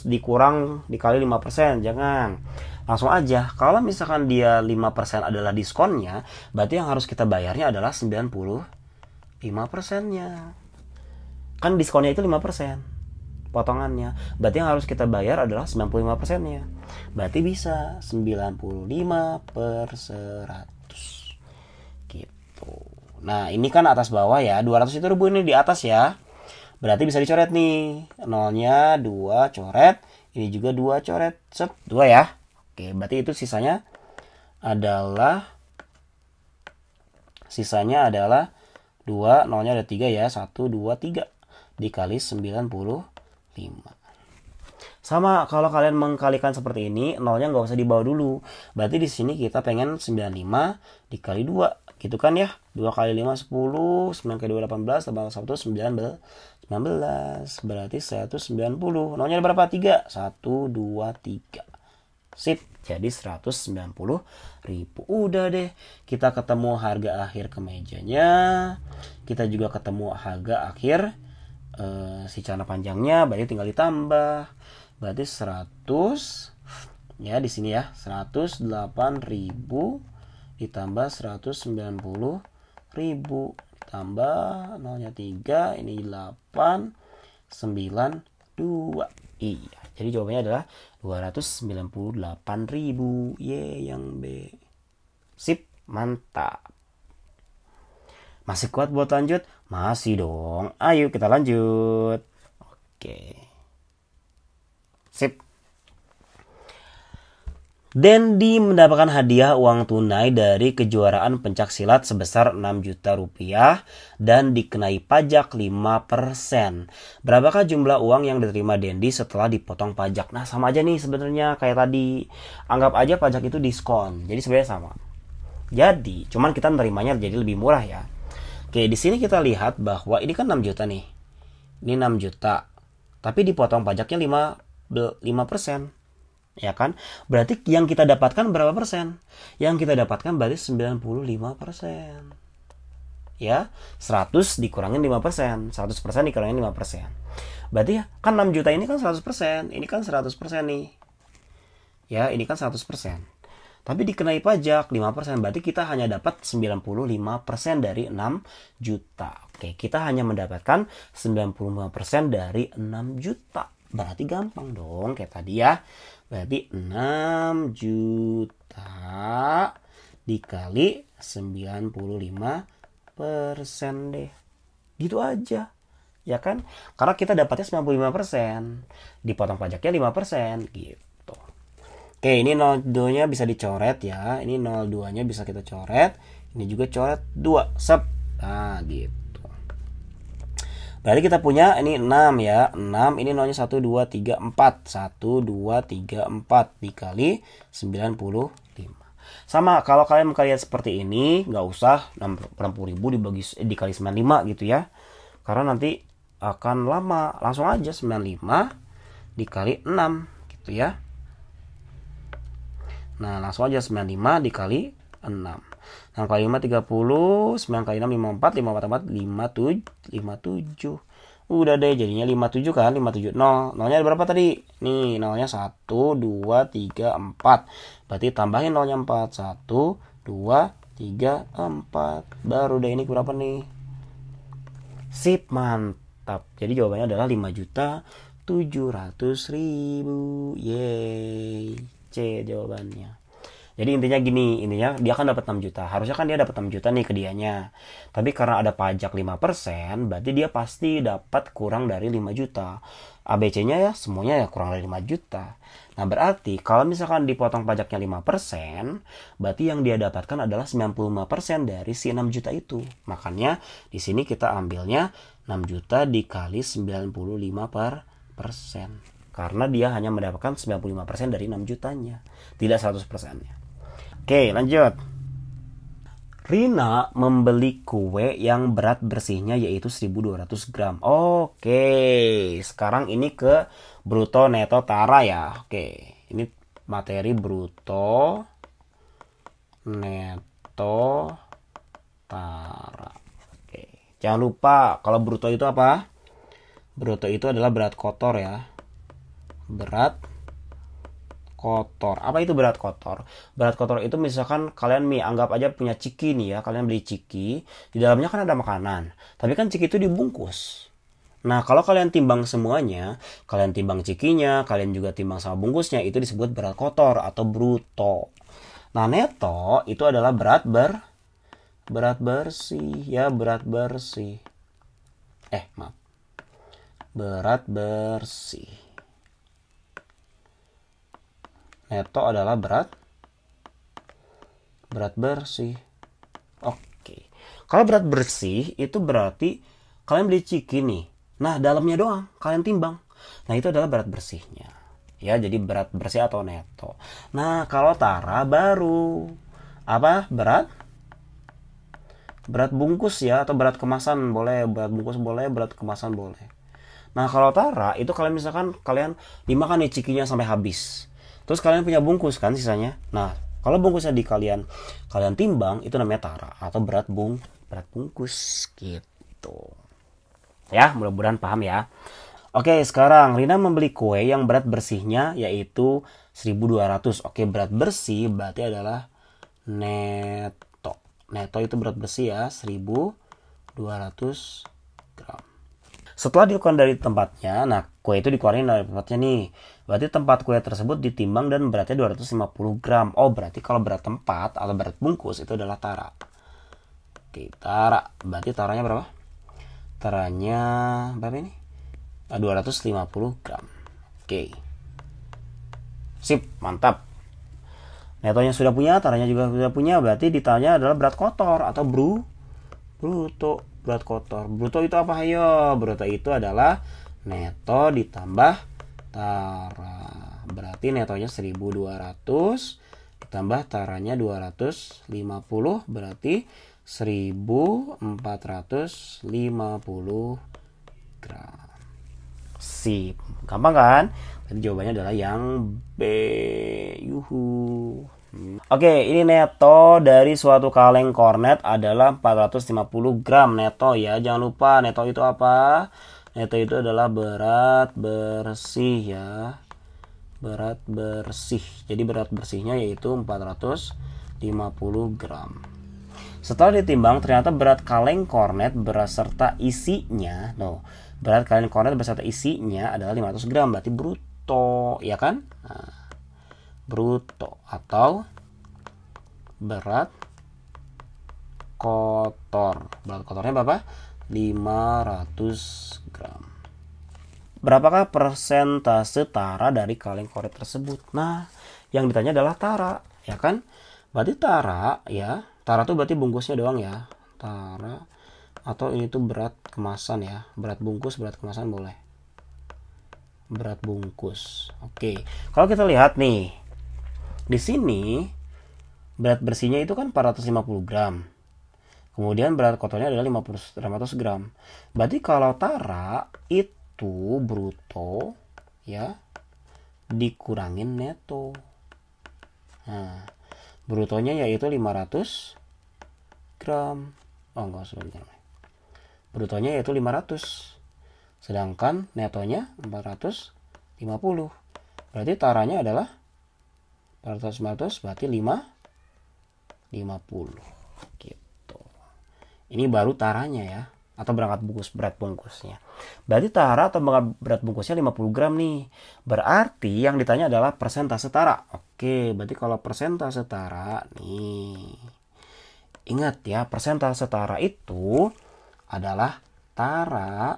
dikurang dikali 5%. Jangan. Langsung aja. Kalau misalkan dia 5% adalah diskonnya, berarti yang harus kita bayarnya adalah 95%-nya. Kan diskonnya itu 5%. Potongannya. Berarti yang harus kita bayar adalah 95%-nya. Berarti bisa 95/100. Gitu. Nah, ini kan atas bawah ya. 200 itu ribu ini di atas ya. Berarti bisa dicoret nih. Nolnya 2 coret. Ini juga 2 coret. Set, 2 ya. Oke, berarti itu sisanya adalah 2, nolnya ada 3 ya. 1, 2, 3 dikali 95. Sama kalau kalian mengkalikan seperti ini, nolnya nggak usah dibawa dulu. Berarti di sini kita pengen 95 dikali 2. Gitu kan ya. 2 kali 5, 10. 9 kali 2, 18. 1, 19. Berarti 190. Nolnya ada berapa? 3. 1, 2, 3. Sip. Jadi 190.000. Udah deh. Kita ketemu harga akhir kemejanya. Kita juga ketemu harga akhir si celana panjangnya. Berarti tinggal ditambah. Berarti 100. Ya di sini ya. 108.000 ditambah 190.000. Tambah nolnya 3. Ini 8. 92. Iya. Jadi jawabannya adalah 298.000. Yang B. Sip, mantap. Masih kuat buat lanjut? Masih dong. Ayo kita lanjut. Oke. Sip. Dendi mendapatkan hadiah uang tunai dari kejuaraan pencak silat sebesar 6 juta rupiah dan dikenai pajak 5%. Berapakah jumlah uang yang diterima Dendi setelah dipotong pajak? Nah, sama aja nih sebenarnya kayak tadi. Anggap aja pajak itu diskon. Jadi sebenarnya sama. Jadi, cuman kita nerimanya jadi lebih murah ya. Oke, di sini kita lihat bahwa ini kan 6 juta nih. Ini 6 juta. Tapi dipotong pajaknya 5%. Ya kan? Berarti yang kita dapatkan berapa persen? Yang kita dapatkan berarti 95%. Ya, 100 dikurangin 5%. 100% dikurangin 5%. Berarti ya, kan 6 juta ini kan 100%. Ini kan 100% nih. Ya, ini kan 100%. Tapi dikenai pajak 5%. Berarti kita hanya dapat 95% dari 6 juta. Oke, kita hanya mendapatkan 95% dari 6 juta. Berarti gampang dong kayak tadi ya. Berarti 6 juta dikali 95% deh. Gitu aja. Ya kan? Karena kita dapatnya 95%. Dipotong pajaknya 5% gitu. Oke, ini 02-nya bisa dicoret ya. Ini 02-nya bisa kita coret. Ini juga coret 2. Sep. Nah, gitu. Berarti kita punya ini 6 ya. 6 ini nolnya 1, 2, 3, 4. 1, 2, 3, 4 dikali 95. Sama kalau kalian lihat seperti ini, nggak usah 60.000 dikali 95 gitu ya. Karena nanti akan lama. Langsung aja 95 dikali 6 gitu ya. Nah, langsung aja 95 dikali 6. 6 kali 5 30, 9 kali 6 54, 54 57. Udah deh jadinya 57 kan, 57. Nolnya berapa tadi? Nih, nolnya 1 2 3 4. Berarti tambahin nolnya 4. 1 2 3 4. Baru deh ini berapa nih? Sip, mantap. Jadi jawabannya adalah 5.700.000. Yeay. C jawabannya. Jadi intinya gini, dia kan dapat 6 juta. Harusnya kan dia dapat 6 juta nih ke dianya. Tapi karena ada pajak 5%, berarti dia pasti dapat kurang dari 5 juta. ABC-nya ya semuanya ya kurang dari 5 juta. Nah, berarti kalau misalkan dipotong pajaknya 5%, berarti yang dia dapatkan adalah 95% dari si 6 juta itu. Makanya di sini kita ambilnya 6 juta dikali 95%. Karena dia hanya mendapatkan 95% dari 6 jutanya. Tidak 100%-nya. Oke, lanjut. Rina membeli kue yang berat bersihnya yaitu 1.200 gram. Oke, sekarang ini ke bruto, neto, tara ya. Oke, ini materi bruto, neto, tara. Oke, jangan lupa kalau bruto itu apa? Bruto itu adalah berat kotor ya. Berat kotor. Apa itu berat kotor? Berat kotor itu misalkan kalian anggap aja punya ciki nih ya. Kalian beli ciki. Di dalamnya kan ada makanan. Tapi kan ciki itu dibungkus. Nah, kalau kalian timbang semuanya, kalian timbang cikinya, kalian juga timbang sama bungkusnya, itu disebut berat kotor atau bruto. Nah, neto itu adalah berat bersih ya, berat bersih. Maaf. Berat bersih. Neto adalah berat bersih. Oke. Kalau berat bersih itu berarti kalian beli ciki nih. Nah, dalamnya doang kalian timbang. Nah, itu adalah berat bersihnya. Ya, jadi berat bersih atau neto. Nah, kalau tara baru apa? Berat bungkus ya, atau berat kemasan boleh, berat bungkus boleh, berat kemasan boleh. Nah, kalau tara itu kalian misalkan kalian dimakan nih cikinya sampai habis. Terus kalian punya bungkus kan sisanya. Nah, kalau bungkusnya kalian timbang, itu namanya tara atau berat bungkus gitu. Ya, mudah-mudahan paham ya. Oke, sekarang Rina membeli kue yang berat bersihnya yaitu 1.200. Oke, berat bersih berarti adalah neto. Neto itu berat bersih ya, 1.200 gram. Setelah dikeluarkan dari tempatnya, nah kue itu dikeluarin dari tempatnya nih. Berarti tempat kue tersebut ditimbang dan beratnya 250 gram. Oh, berarti kalau berat tempat atau berat bungkus itu adalah tara. Oke, tara. Berarti taranya berapa? Taranya berapa ini? 250 gram. Oke. Sip, mantap. Netonya sudah punya, taranya juga sudah punya, berarti ditanya adalah berat kotor atau bruto. Berat kotor. Bruto itu apa? Ayo, bruto itu adalah neto ditambah tara. Berarti netonya 1200 ditambah taranya 250, berarti 1450 gram. Sip. Gampang kan? Jadi jawabannya adalah yang B. Yuhu. Oke, ini neto dari suatu kaleng kornet adalah 450 gram neto ya. Jangan lupa neto itu apa? Neto itu adalah berat bersih ya. Berat bersih. Jadi berat bersihnya yaitu 450 gram. Setelah ditimbang ternyata berat kaleng kornet beserta isinya, berat kaleng kornet beserta isinya adalah 500 gram, berarti bruto, ya kan? Nah, bruto atau berat kotor. Berat kotornya berapa? 500 gram. Berapakah persentase tara dari kaleng kornet tersebut? Nah, yang ditanya adalah tara, ya kan? Berarti tara, ya. Tara tuh berarti bungkusnya doang ya. Tara atau ini tuh berat kemasan ya. Berat bungkus, berat kemasan boleh. Berat bungkus. Oke. Kalau kita lihat nih. Di sini berat bersihnya itu kan 450 gram. Kemudian berat kotornya adalah 500 gram. Berarti kalau tara itu bruto ya dikurangin neto. Nah, brutonya yaitu 500 gram. Oh, enggak usah gram. Brutonya yaitu 500. Sedangkan netonya 450. Berarti taranya adalah 400 berarti 50. Gitu. Ini baru taranya ya. Atau berat bungkusnya. Berarti tara atau berat bungkusnya 50 gram nih. Berarti yang ditanya adalah persentase tara. Oke, berarti kalau persentase tara nih. Ingat ya, persentase tara itu adalah tara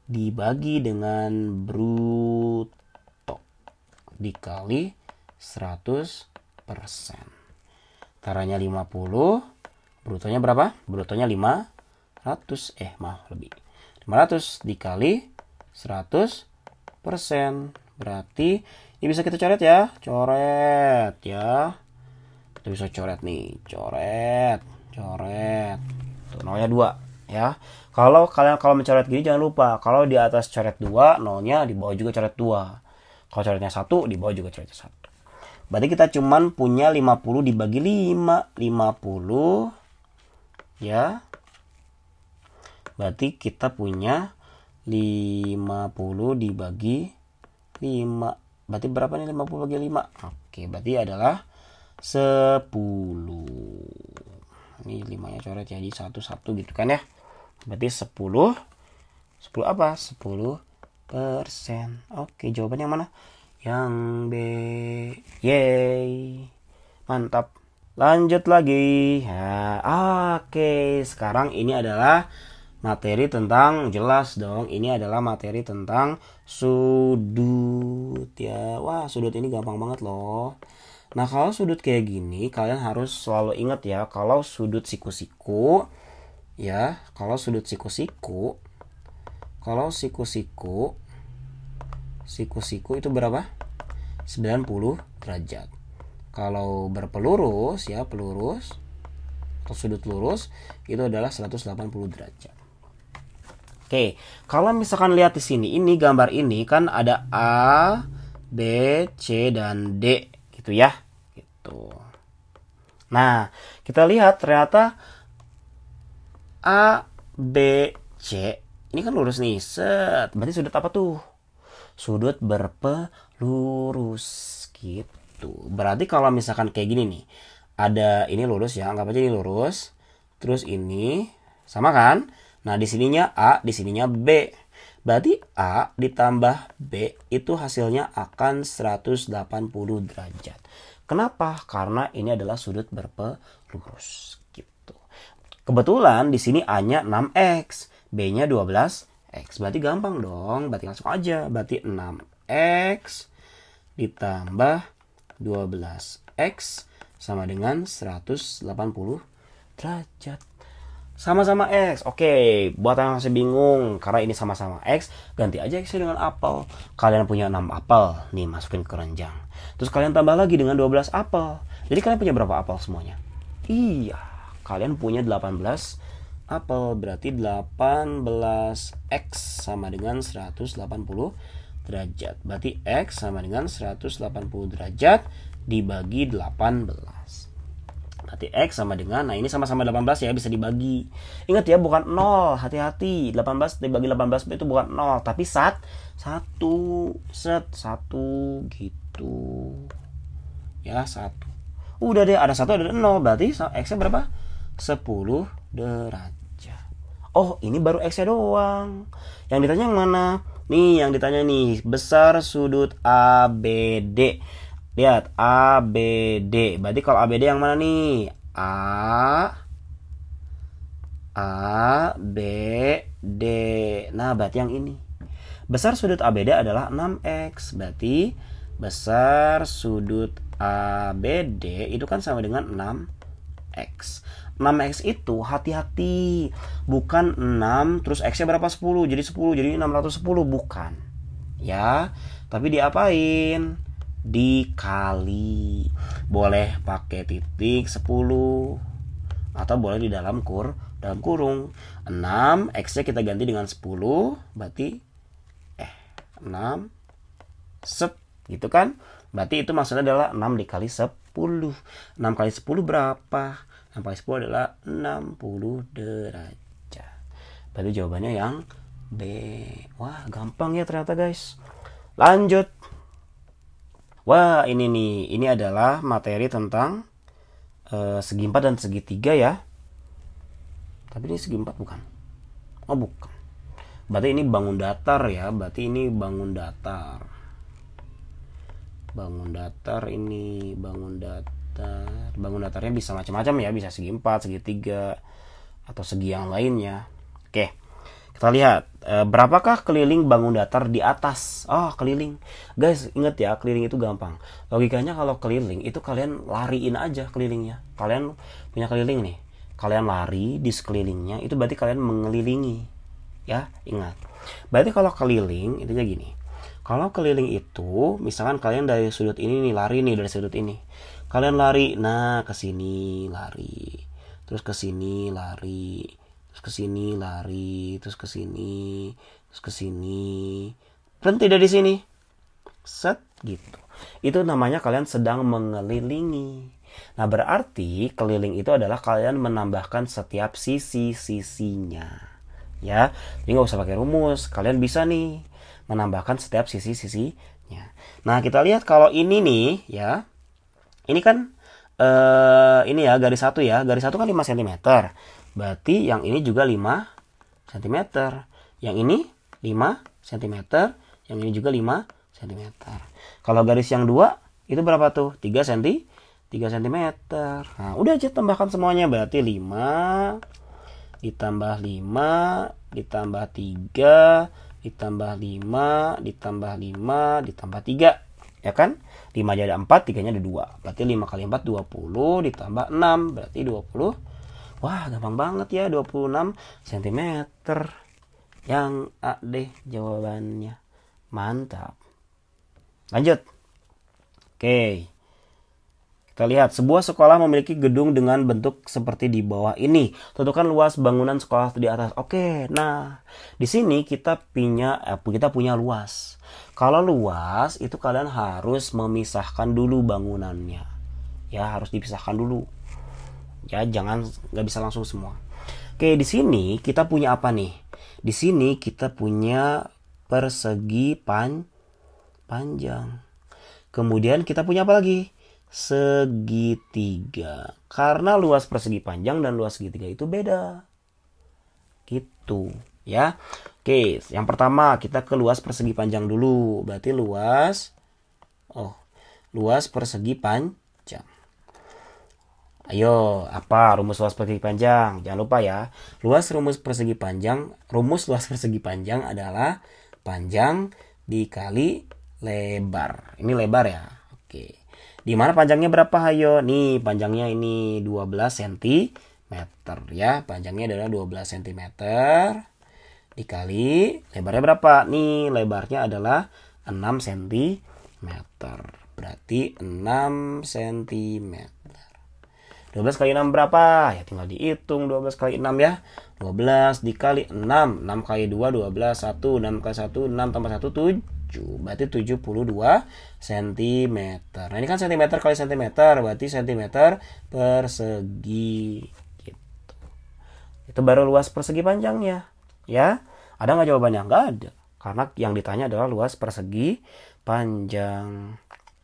dibagi dengan bruto dikali 100%. Taranya 50, brutonya berapa? Brutonya 500, lebih. 500 dikali 100%. Berarti ini bisa kita coret ya. Coret ya. Kita bisa coret nih. Coret. Tuh, nolnya 2 ya. Kalau kalian mencoret gini jangan lupa. Kalau di atas coret 2, nolnya di bawah juga coret 2. Kalau coretnya 1, di bawah juga coretnya 1. Berarti kita cuman punya 50 dibagi 5. 50 ya. Berarti kita punya 50 dibagi 5. Berarti berapa nih 50 bagi 5? Oke, berarti adalah 10. Ini 5-nya coret ya, jadi 1 gitu kan ya. Berarti 10 apa? 10%. Oke, jawabannya mana? Yang B. Yeay. Mantap. Lanjut lagi. Ya, oke, sekarang ini adalah materi tentang, jelas dong, ini adalah materi tentang sudut ya. Wah, sudut ini gampang banget loh. Nah, kalau sudut kayak gini kalian harus selalu ingat ya, kalau sudut siku-siku ya, kalau siku-siku itu berapa? 90 derajat. Kalau berpelurus ya, pelurus atau sudut lurus itu adalah 180 derajat. Oke, kalau misalkan lihat di sini, ini gambar ini kan ada A, B, C dan D gitu ya. Gitu. Nah, kita lihat ternyata A, B, C ini kan lurus nih. Set. Berarti sudut apa tuh? Sudut berpelurus gitu. Berarti kalau misalkan kayak gini nih, ada ini lurus ya, anggap aja ini lurus. Terus ini sama kan? Nah, di sininya A, di sininya B. Berarti A ditambah B itu hasilnya akan 180 derajat. Kenapa? Karena ini adalah sudut berpelurus gitu. Kebetulan di sini A-nya 6x, B-nya 12x. Berarti gampang dong, berarti langsung aja. Berarti 6x ditambah 12x sama dengan 180 derajat. Sama-sama X. Oke, buat yang masih bingung, karena ini sama-sama X, ganti aja X dengan apel. Kalian punya 6 apel, nih masukin ke keranjang. Terus kalian tambah lagi dengan 12 apel. Jadi kalian punya berapa apel semuanya? Iya, kalian punya 18 apel. Berarti 18X sama dengan 180 derajat. Berarti X sama dengan 180 derajat dibagi 18. Berarti X sama dengan, nah ini sama-sama 18 ya, bisa dibagi. Ingat ya, bukan 0, hati-hati. 18 dibagi 18 itu bukan 0, tapi satu gitu. Ya, 1. Udah deh, ada 1 ada 0, berarti X-nya berapa? 10 derajat. Oh, ini baru X-nya doang. Yang ditanya yang mana? Nih, yang ditanya nih, besar sudut ABD. Lihat, ABD. Berarti kalau ABD yang mana nih? ABD. Nah, berarti yang ini. Besar sudut ABD adalah 6X. Berarti besar sudut ABD itu kan sama dengan 6X. 6X itu hati-hati. Bukan 6 terus X-nya berapa? 10. Jadi 10. Jadi 610. Bukan. Ya. Tapi diapain? Dikali. Boleh pakai titik 10 atau boleh di dalam kurung. 6 X-nya kita ganti dengan 10, berarti 6 gitu kan? Berarti itu maksudnya adalah 6 dikali 10. 6 kali 10 berapa? 6 kali 10 adalah 60 derajat. Berarti jawabannya yang B. Wah, gampang ya ternyata guys. Lanjut. Wah, ini nih, ini adalah materi tentang segi 4 dan segi 3 ya. Tapi ini segi 4 bukan? Oh, bukan. Berarti ini bangun datar ya, berarti ini bangun datar. Bangun datar ini, bangun datar. Bangun datarnya bisa macam-macam ya, bisa segi 4, segi 3, atau segi yang lainnya. Oke. Kita lihat, berapakah keliling bangun datar di atas? Oh, keliling. Guys, ingat ya, keliling itu gampang. Logikanya kalau keliling, itu kalian lariin aja kelilingnya. Kalian punya keliling nih. Kalian lari di sekelilingnya, itu berarti kalian mengelilingi. Ya, ingat. Berarti kalau keliling, itu aja gini. Kalau keliling itu, misalkan kalian dari sudut ini nih, lari nih dari sudut ini. Kalian lari, nah ke sini lari. Terus ke sini lari. Terus ke sini lari, terus ke sini, terus ke sini. Berhenti dari sini. Set gitu. Itu namanya kalian sedang mengelilingi. Nah, berarti keliling itu adalah kalian menambahkan setiap sisi-sisinya. Ya, jadi nggak usah pakai rumus. Kalian bisa nih menambahkan setiap sisi-sisinya. Nah, kita lihat kalau ini nih ya. Ini kan ini ya garis 1 ya. Garis 1 kan 5 cm. Berarti yang ini juga 5 cm. Yang ini 5 cm. Yang ini juga 5 cm. Kalau garis yang 2 itu berapa tuh? 3 cm. 3 cm. Nah, udah aja tambahkan semuanya. Berarti 5 ditambah 5 ditambah 3 ditambah 5 ditambah 5 ditambah 3. Ya kan? 5 aja ada 4, 3-nya ada 2. Berarti 5 kali 4 20 ditambah 6. Berarti 20. Wah, gampang banget ya, 26 cm. Yang A deh jawabannya. Mantap. Lanjut. Oke. Kita lihat, sebuah sekolah memiliki gedung dengan bentuk seperti di bawah ini. Tentukan luas bangunan sekolah di atas. Oke, nah di sini kita punya luas. Kalau luas itu kalian harus memisahkan dulu bangunannya. Ya, harus dipisahkan dulu. Ya, nggak bisa langsung semua. Oke, di sini kita punya apa nih? Di sini kita punya persegi panjang. Kemudian kita punya apa lagi? Segitiga. Karena luas persegi panjang dan luas segitiga itu beda. Gitu, ya. Oke, yang pertama kita ke luas persegi panjang dulu. Berarti luas persegi panjang. Ayo, apa rumus luas persegi panjang? Jangan lupa ya. Rumus persegi panjang adalah panjang dikali lebar. Ini lebar ya. Oke. Di mana panjangnya berapa? Hayo. Nih, panjangnya ini 12 cm ya. Panjangnya adalah 12 cm dikali lebarnya berapa? Nih, lebarnya adalah 6 cm. Berarti 6 cm. 12 kali 6 berapa? Ya tinggal dihitung 12 kali 6 ya. 12 dikali 6. 6 kali 2, 12. 1, 6 kali 1, 6 tambah 1, 7. Berarti 72 cm. Nah ini kan cm kali cm. Berarti cm persegi. Gitu. Itu baru luas persegi panjangnya. Ya, ada nggak jawabannya? Nggak ada. Karena yang ditanya adalah luas persegi panjang.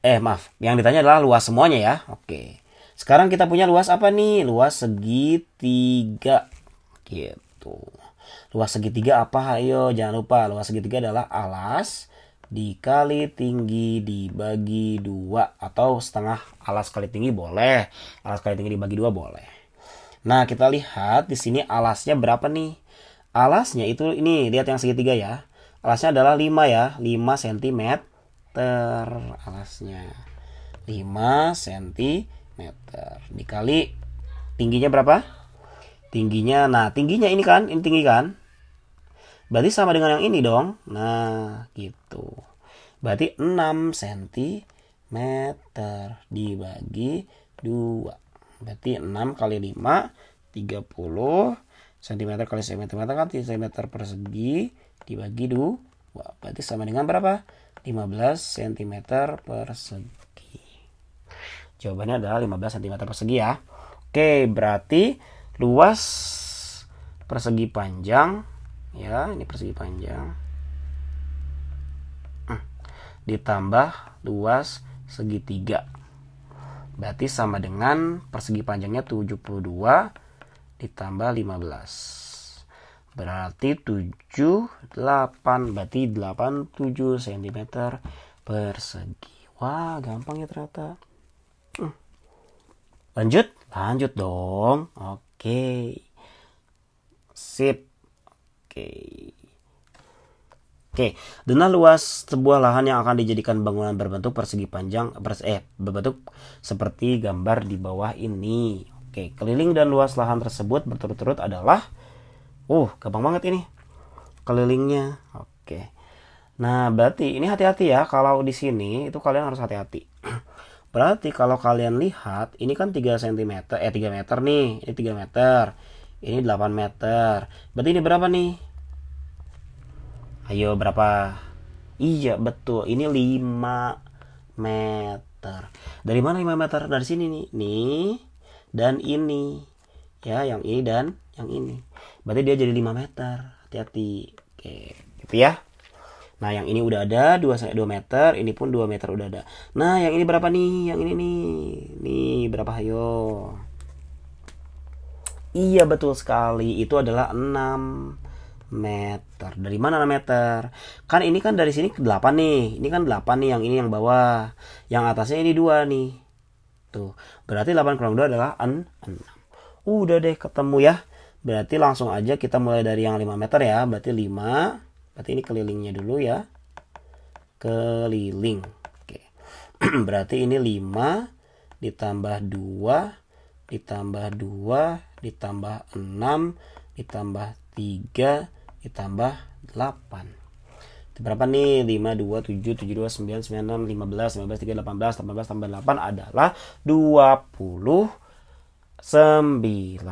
Maaf, yang ditanya adalah luas semuanya ya. Oke. Sekarang kita punya luas apa nih? Luas segitiga. Gitu. Luas segitiga apa? Ayo, jangan lupa. Luas segitiga adalah alas dikali tinggi dibagi 2. Atau setengah alas kali tinggi boleh. Alas kali tinggi dibagi 2 boleh. Nah, kita lihat di sini alasnya berapa nih? Alasnya itu ini, lihat yang segitiga ya. Alasnya adalah 5 ya. 5 cm. Alasnya 5 cm dikali tingginya berapa? Tingginya, nah tingginya ini kan, ini tinggi kan? Berarti sama dengan yang ini dong. Nah, gitu. Berarti 6 cm dibagi 2. Berarti 6 kali 5, 30 cm kali cm kan cm persegi dibagi 2. Berarti sama dengan berapa? 15 cm persegi. Jawabannya adalah 15 cm persegi ya. Oke, berarti luas persegi panjang ya, ini persegi panjang ditambah luas segitiga. Berarti sama dengan persegi panjangnya 72 ditambah 15. Berarti 78, berarti 87 cm persegi. Wah, gampang ya ternyata. Lanjut dong. Oke. Sip. Oke, dengan luas sebuah lahan yang akan dijadikan bangunan berbentuk persegi panjang berbentuk seperti gambar di bawah ini. Oke, keliling dan luas lahan tersebut berturut-turut adalah gampang banget ini. Kelilingnya. Oke. Nah, berarti ini hati-hati ya, kalau di sini itu kalian harus hati-hati. Berarti kalau kalian lihat, ini kan 3 cm, 3 meter nih, ini 3 meter. Ini 8 meter. Berarti ini berapa nih? Ayo, berapa? Iya, betul. Ini 5 meter. Dari mana 5 meter? Dari sini nih. Nih. Dan ini. Ya, yang ini dan yang ini. Berarti dia jadi 5 meter. Hati-hati. Oke, gitu ya. Nah, yang ini udah ada 2 meter. Ini pun 2 meter udah ada. Nah, yang ini berapa nih? Yang ini nih. Nih, berapa? Ayo. Iya, betul sekali. Itu adalah 6 meter. Dari mana 6 meter? Kan ini kan dari sini ke 8 nih. Ini kan 8 nih, yang ini yang bawah. Yang atasnya ini 2 nih. Tuh. Berarti 8 kurang 2 adalah 6. Udah deh ketemu ya. Berarti langsung aja kita mulai dari yang 5 meter ya. Berarti 5. Berarti ini kelilingnya dulu ya. Keliling. Oke. Berarti ini 5 ditambah 2 ditambah 2 ditambah 6 ditambah 3 ditambah 8. Itu berapa nih? 5, 2, 7, 7, 2, 9, 9, 6, 15, 15, 3, 18, 18 tambah 8 adalah 29. 16.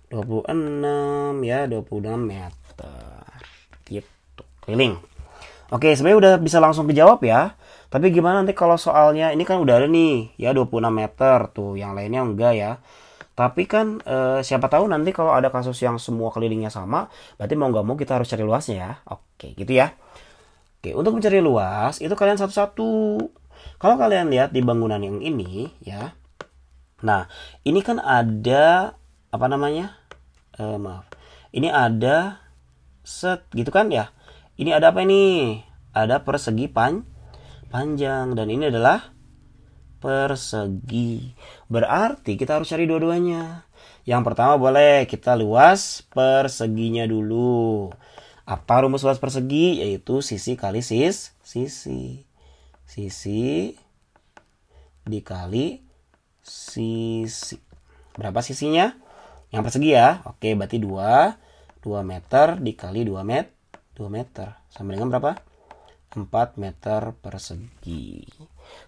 26 ya, 26 meter. Gitu. Keliling. Oke, sebenarnya udah bisa langsung dijawab ya. Tapi gimana nanti kalau soalnya ini kan udah ada nih ya 26 meter tuh, yang lainnya enggak ya. Tapi kan siapa tahu nanti kalau ada kasus yang semua kelilingnya sama, berarti mau nggak mau kita harus cari luasnya ya. Oke, gitu ya. Oke, untuk mencari luas itu kalian satu-satu. Kalau kalian lihat di bangunan yang ini ya. Nah, ini kan ada apa namanya? Maaf. Ini ada set gitu kan ya. Ini ada apa ini? Ada persegi panjang dan ini adalah persegi. Berarti kita harus cari dua-duanya. Yang pertama boleh kita luas perseginya dulu. Apa rumus luas persegi? Yaitu sisi kali sisi. Sisi dikali sisi. Berapa sisinya? Yang persegi ya. Oke, berarti 2 meter dikali 2 meter. Sama dengan berapa? 4 meter persegi.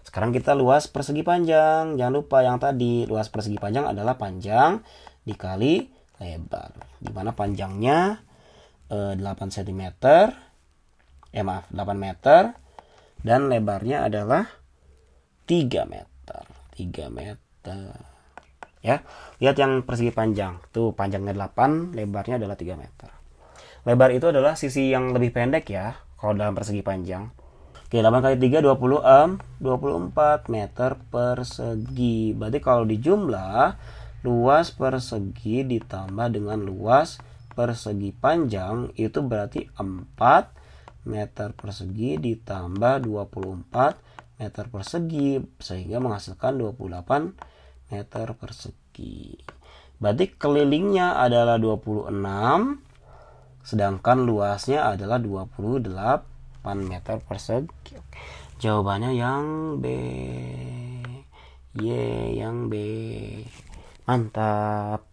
Sekarang kita luas persegi panjang. Jangan lupa yang tadi, luas persegi panjang adalah panjang dikali lebar. Dimana panjangnya 8 cm. 8 meter. Dan lebarnya adalah 3 meter. 3 meter. Ya, lihat yang persegi panjang. Tuh, panjangnya 8, lebarnya adalah 3 meter. Lebar itu adalah sisi yang lebih pendek ya, kalau dalam persegi panjang. Oke, 8 kali 3, 24 meter persegi. Berarti kalau dijumlah, luas persegi ditambah dengan luas persegi panjang, itu berarti 4 meter persegi ditambah 24 meter persegi. Sehingga menghasilkan 28 meter persegi. Berarti kelilingnya adalah 26. Sedangkan luasnya adalah 28 meter persegi. Jawabannya yang B. Yang B. Mantap.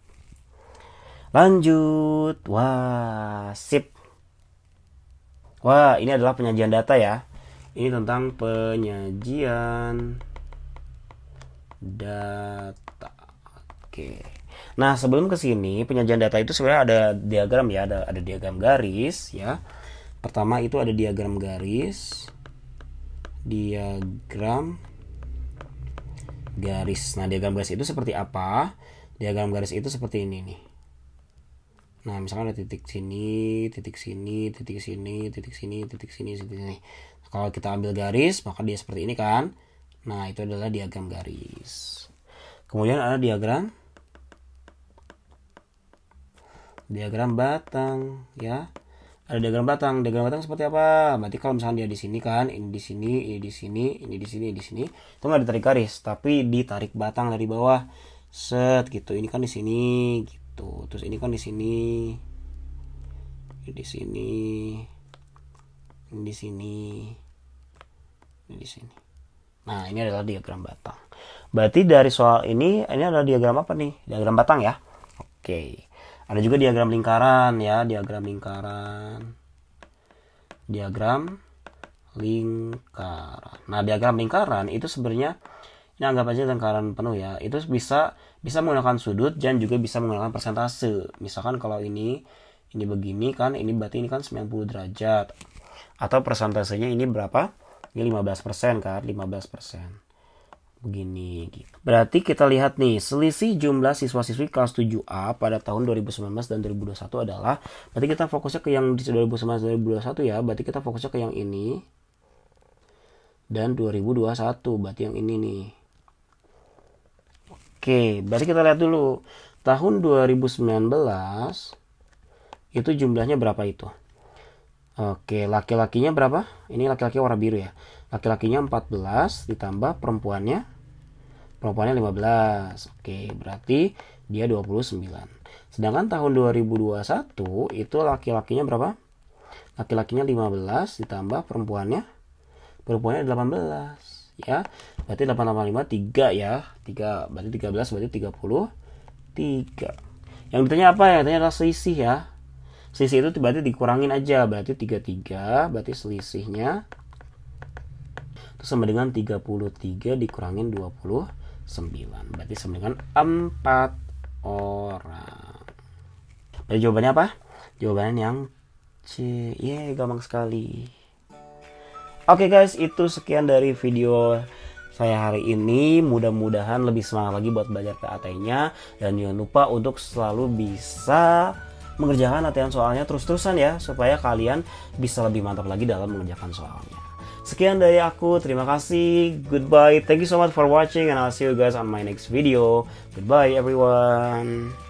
Lanjut. Wah, sip. Wah, ini adalah penyajian data ya. Ini tentang penyajian data. Oke. Nah, sebelum ke sini, penyajian data itu sebenarnya ada diagram ya, ada diagram garis ya. Pertama itu ada diagram garis. Diagram garis. Nah, diagram garis itu seperti apa? Diagram garis itu seperti ini nih. Nah, misalkan ada titik sini, titik sini, titik sini, titik sini, titik sini, titik sini. Kalau kita ambil garis, maka dia seperti ini kan? Nah, itu adalah diagram garis. Kemudian ada diagram batang ya. Ada diagram batang. Diagram batang seperti apa? Berarti kalau misalnya dia di sini kan, ini di sini, ini di sini, ini di sini, di sini, itu nggak ditarik garis, tapi ditarik batang dari bawah. Set gitu. Ini kan di sini gitu. Terus ini kan di sini. Ini di sini. Ini di sini. Ini di sini. Nah, ini adalah diagram batang. Berarti dari soal ini adalah diagram apa nih? Diagram batang ya. Oke. Ada juga diagram lingkaran ya, diagram lingkaran. Diagram lingkaran. Nah, diagram lingkaran itu sebenarnya ini anggap aja lingkaran penuh ya. Itu bisa menggunakan sudut dan juga bisa menggunakan persentase. Misalkan kalau ini begini kan, ini berarti ini kan 90 derajat. Atau persentasenya ini berapa? Ini 15% kan, 15%. Begini gitu. Berarti kita lihat nih, selisih jumlah siswa-siswi kelas 7A pada tahun 2019 dan 2021 adalah, berarti kita fokusnya ke yang di 2019 dan 2021 ya, berarti kita fokusnya ke yang ini. Dan 2021, berarti yang ini nih. Oke, berarti kita lihat dulu. Tahun 2019 itu jumlahnya berapa itu? Oke, laki-lakinya berapa? Ini laki-laki warna biru ya. Laki-lakinya 14 ditambah perempuannya 15. Oke, berarti dia 29. Sedangkan tahun 2021 itu laki-lakinya berapa? Laki-lakinya 15 ditambah perempuannya 18 ya. Berarti 8 tambah 5 3 ya. 3 berarti 13 berarti 33. Yang ditanya apa ya? Yang ditanya adalah selisih ya. Selisih itu berarti dikurangin aja, berarti 33, berarti selisihnya itu sama dengan 33 dikurangin 29, berarti sama dengan 4 orang. Berarti jawabannya apa? Jawabannya yang C. Gampang sekali. Oke guys, itu sekian dari video saya hari ini. Mudah-mudahan lebih semangat lagi buat belajar PAT-nya. Dan jangan lupa untuk selalu bisa mengerjakan latihan soalnya terus-terusan ya, supaya kalian bisa lebih mantap lagi dalam mengerjakan soalnya. Sekian dari aku, terima kasih, goodbye, thank you so much for watching, and I'll see you guys on my next video. Goodbye everyone.